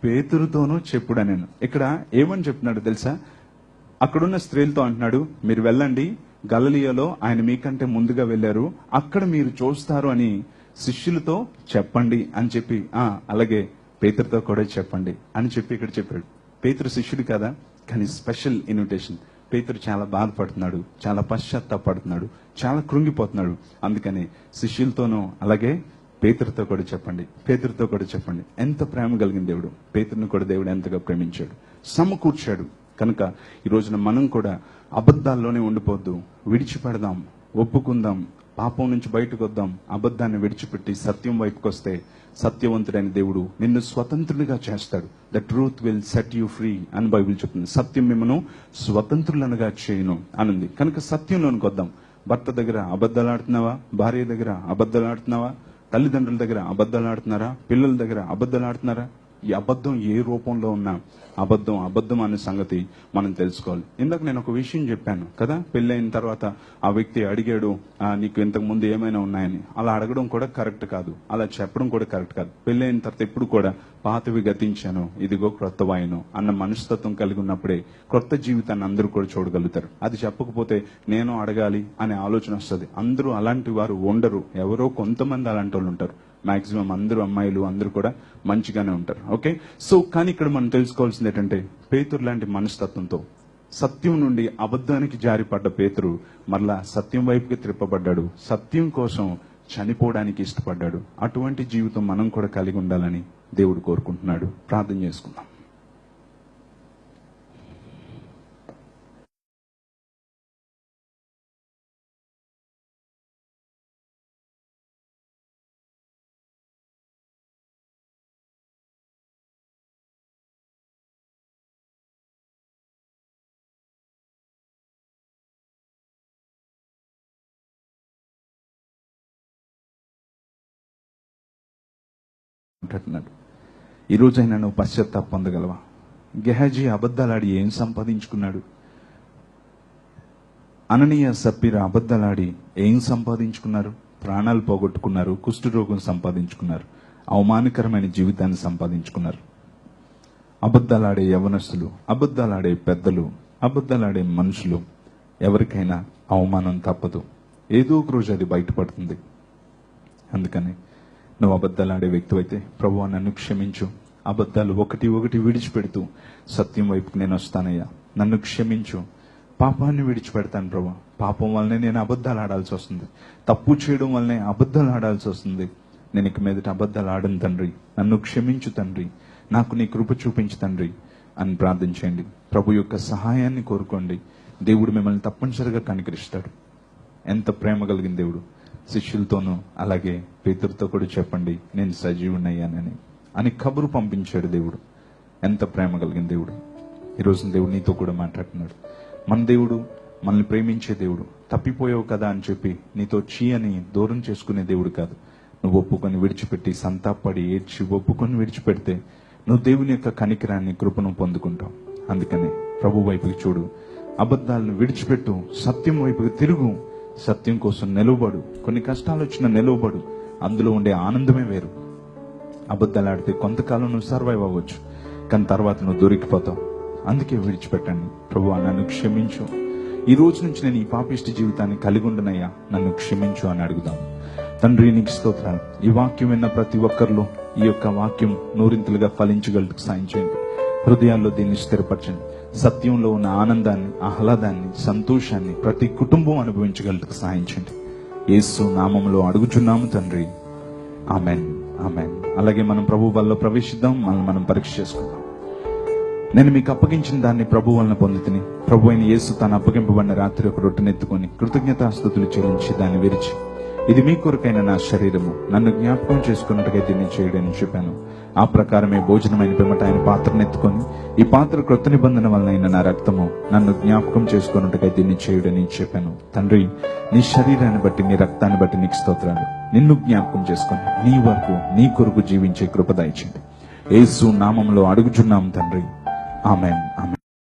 పేతురుతోనూ చెప్పుడని. ఇక్కడ ఏమని చెప్తున్నాడు తెలుసా? అక్కడున్న స్త్రీలతో అంటున్నాడు, మీరు వెళ్ళండి, గలిలయలో ఆయన మీకంటే ముందుగా వెళ్ళారు, అక్కడ మీరు చూస్తారు అని శిష్యులతో చెప్పండి అని చెప్పి, అలాగే పేతురుతో కూడా చెప్పండి అని చెప్పి ఇక్కడ చెప్పాడు. పేతురు శిష్యుడు కదా, కానీ స్పెషల్ ఇన్విటేషన్. పేతురు చాలా బాధపడుతున్నాడు, చాలా పశ్చాత్తాపడుతున్నాడు, చాలా కృంగిపోతున్నాడు. అందుకని శిష్యులతోనూ అలాగే పేతురుతో కూడా చెప్పండి, పేతురుతో కూడా చెప్పండి. ఎంత ప్రేమ కలిగిన దేవుడు! పేతురుని కూడా దేవుడు ఎంతగా ప్రేమించాడు, సమకూర్చాడు. కనుక ఈ రోజున మనం కూడా అబద్ధాల్లోనే ఉండిపోద్దు, విడిచిపెడదాం, ఒప్పుకుందాం, పాపం నుంచి బయటకు వద్దాం. అబద్ధాన్ని విడిచిపెట్టి సత్యం వైపుకి వస్తే సత్యవంతుడైన దేవుడు నిన్ను స్వతంత్రునిగా చేస్తాడు. The truth will set you free అని బైబిల్ చెప్తుంది. సత్యం మిమ్మను స్వతంత్రులనుగా చేయను అనుంది. కనుక సత్యంలోనికి వద్దాం. భర్త దగ్గర అబద్ధాలు ఆడుతున్నావా? భార్య దగ్గర అబద్ధాలు ఆడుతున్నావా? తల్లిదండ్రుల దగ్గర అబద్ధాలు ఆడుతున్నారా? పిల్లల దగ్గర అబద్ధాలు ఆడుతున్నారా? ఈ అబద్ధం ఏ రూపంలో ఉన్నా అబద్ధం అనే సంగతి మనం తెలుసుకోవాలి. ఇందాక నేను ఒక విషయం చెప్పాను కదా, పెళ్ళైన తర్వాత ఆ వ్యక్తి అడిగాడు, నీకు ఇంతకు ముందు ఏమైనా ఉన్నాయని. అలా అడగడం కూడా కరెక్ట్ కాదు, అలా చెప్పడం కూడా కరెక్ట్ కాదు. పెళ్ళైన తర్వాత ఎప్పుడు కూడా పాతవి గతించాను, ఇదిగో క్రొత్త వాయను అన్న మనస్తత్వం కలిగి ఉన్నప్పుడే క్రొత్త జీవితాన్ని అందరూ కూడా చూడగలుగుతారు. అది చెప్పకపోతే నేను అడగాలి అనే ఆలోచన వస్తుంది. అందరూ అలాంటి వారు ఉండరు, ఎవరో కొంతమంది అలాంటి వాళ్ళు ఉంటారు. మాక్సిమం అందరూ అమ్మాయిలు అందరూ కూడా మంచిగానే ఉంటారు. ఓకే, సో కానీ ఇక్కడ మనం తెలుసుకోవాల్సింది ఏంటంటే, పేతురు లాంటి మనస్తత్వంతో సత్యం నుండి అబద్ధానికి జారిపడ్డ పేతురు మరలా సత్యం వైపుకి త్రిప్పబడ్డాడు, సత్యం కోసం చనిపోవడానికి ఇష్టపడ్డాడు. అటువంటి జీవితం మనం కూడా కలిగి ఉండాలని దేవుడు కోరుకుంటున్నాడు. ప్రార్థన చేసుకుందాం. అంటున్నాడు, ఈ రోజైనా నువ్వు పశ్చాత్తాప పొందగలవా? గెహాజీ అబద్ధాలాడి ఏం సంపాదించుకున్నాడు? అననీయ సప్పీరా అబద్ధాలాడి ఏం సంపాదించుకున్నారు? ప్రాణాలు పోగొట్టుకున్నారు, కుష్ఠరోగం సంపాదించుకున్నారు, అవమానకరమైన జీవితాన్ని సంపాదించుకున్నారు. అబద్ధాలాడే యవనస్తులు, అబద్ధాలాడే పెద్దలు, అబద్ధాలాడే మనుషులు, ఎవరికైనా అవమానం తప్పదు. ఏదో ఒక రోజు అది బయటపడుతుంది. అందుకని నువ్వు అబద్ధాలు ఆడే వ్యక్తి అయితే, ప్రభువా నన్ను క్షమించు, అబద్ధాలు ఒకటి విడిచిపెడుతూ సత్యం వైపుకి నేను వస్తానయ్యా, నన్ను క్షమించు, పాపాన్ని విడిచిపెడతాను ప్రభు. పాపం వల్లనే నేను అబద్ధాలు ఆడాల్సి వస్తుంది, తప్పు చేయడం వల్లనే అబద్ధాలు ఆడాల్సి వస్తుంది. నేను ఇక మీదట అబద్ధాలు ఆడను తండ్రి, నన్ను క్షమించు తండ్రి, నాకు నీ కృప చూపించు తండ్రి అని ప్రార్థించండి. ప్రభు యొక్క సహాయాన్ని కోరుకోండి. దేవుడు మిమ్మల్ని తప్పనిసరిగా కనికరిస్తాడు. ఎంత ప్రేమ కలిగిన దేవుడు! శిష్యులతోనూ అలాగే పేతురుతో కూడా చెప్పండి, నేను సజీవునయ్యానని అని కబురు పంపించాడు దేవుడు. ఎంత ప్రేమ కలిగిన దేవుడు! ఈరోజు దేవుడు నీతో కూడా మాట్లాడుతున్నాడు. మన దేవుడు మనల్ని ప్రేమించే దేవుడు. తప్పిపోయావు కదా అని చెప్పి నీతో చీ అని దూరం చేసుకునే దేవుడు కాదు. నువ్వు ఒప్పుకొని విడిచిపెట్టి, సంతాపడి ఏడ్చి ఒప్పుకొని విడిచిపెడితే నువ్వు దేవుని యొక్క కనికరాన్ని, కృపను పొందుకుంటావు. అందుకని ప్రభు వైపుకి చూడు, అబద్ధాలను విడిచిపెట్టు, సత్యం వైపుకి తిరుగు, సత్యం కోసం నిలవబడు. కొన్ని కష్టాలు వచ్చినా నిలవబడు, అందులో ఉండే ఆనందమే వేరు. అబద్ధాలు ఆడితే కొంతకాలం నువ్వు సర్వైవ్ అవ్వచ్చు, కానీ తర్వాత నువ్వు దొరికిపోతావు. అందుకే విడిచిపెట్టండి. ప్రభువా నన్ను క్షమించు, ఈ రోజు నుంచి నేను ఈ పాపిష్టి జీవితాన్ని కలిగి ఉండనయ్యా, నన్ను క్షమించు అని అడుగుదాం. తండ్రి నీకు స్తోత్రాలు. ఈ వాక్యం విన్న ప్రతి ఒక్కరిలో ఈ యొక్క వాక్యం నూరింతలుగా ఫలించగలటకు సాయం చేయండి. హృదయాల్లో దీన్ని స్థిరపరచండి. సత్యంలో ఉన్న ఆనందాన్ని, ఆహ్లాదాన్ని, సంతోషాన్ని ప్రతి కుటుంబం అనుభవించగలటకు సాయం చేయండి. యేసు నామములో అడుగుచున్నాము తండ్రి, ఆమెన్, ఆమెన్. అలాగే మనం ప్రభు వల్ల ప్రవేశిద్దాం. మనం పరీక్ష చేసుకుందాం. నేను మీకు అప్పగించిన దాన్ని ప్రభు వలన పొందితిని. ప్రభు అయిన యేసు తాను అప్పగింపబడిన రాత్రి ఒక రొట్టెనెత్తుకొని కృతజ్ఞతాస్తుతులు చెల్లించి దాన్ని విరిచి, ఇది మీ కొరకైన నా శరీరము, నన్ను జ్ఞాపకం చేసుకున్నట్టుగా దీన్ని చేయడని చెప్పాను. ఆ ప్రకారమే భోజనమైన పిమ్మట ఆయన పాత్రనెత్తుకొని, ఈ పాత్ర క్రొత్త నిబంధన వలన నా రక్తము, నన్ను జ్ఞాపకం చేసుకున్నట్టుగా దీన్ని చేయుడని చెప్పాను. తండ్రి, నీ శరీరాన్ని బట్టి, నీ రక్తాన్ని బట్టి నీకు స్తోత్రాలు. నిన్ను జ్ఞాపకం చేసుకొని నీ వరకు, నీ కొరకు జీవించే కృప దయచేయండి. యేసు నామములో అడుగుచున్నాం తండ్రి, ఆమెన్. ఆమెన్.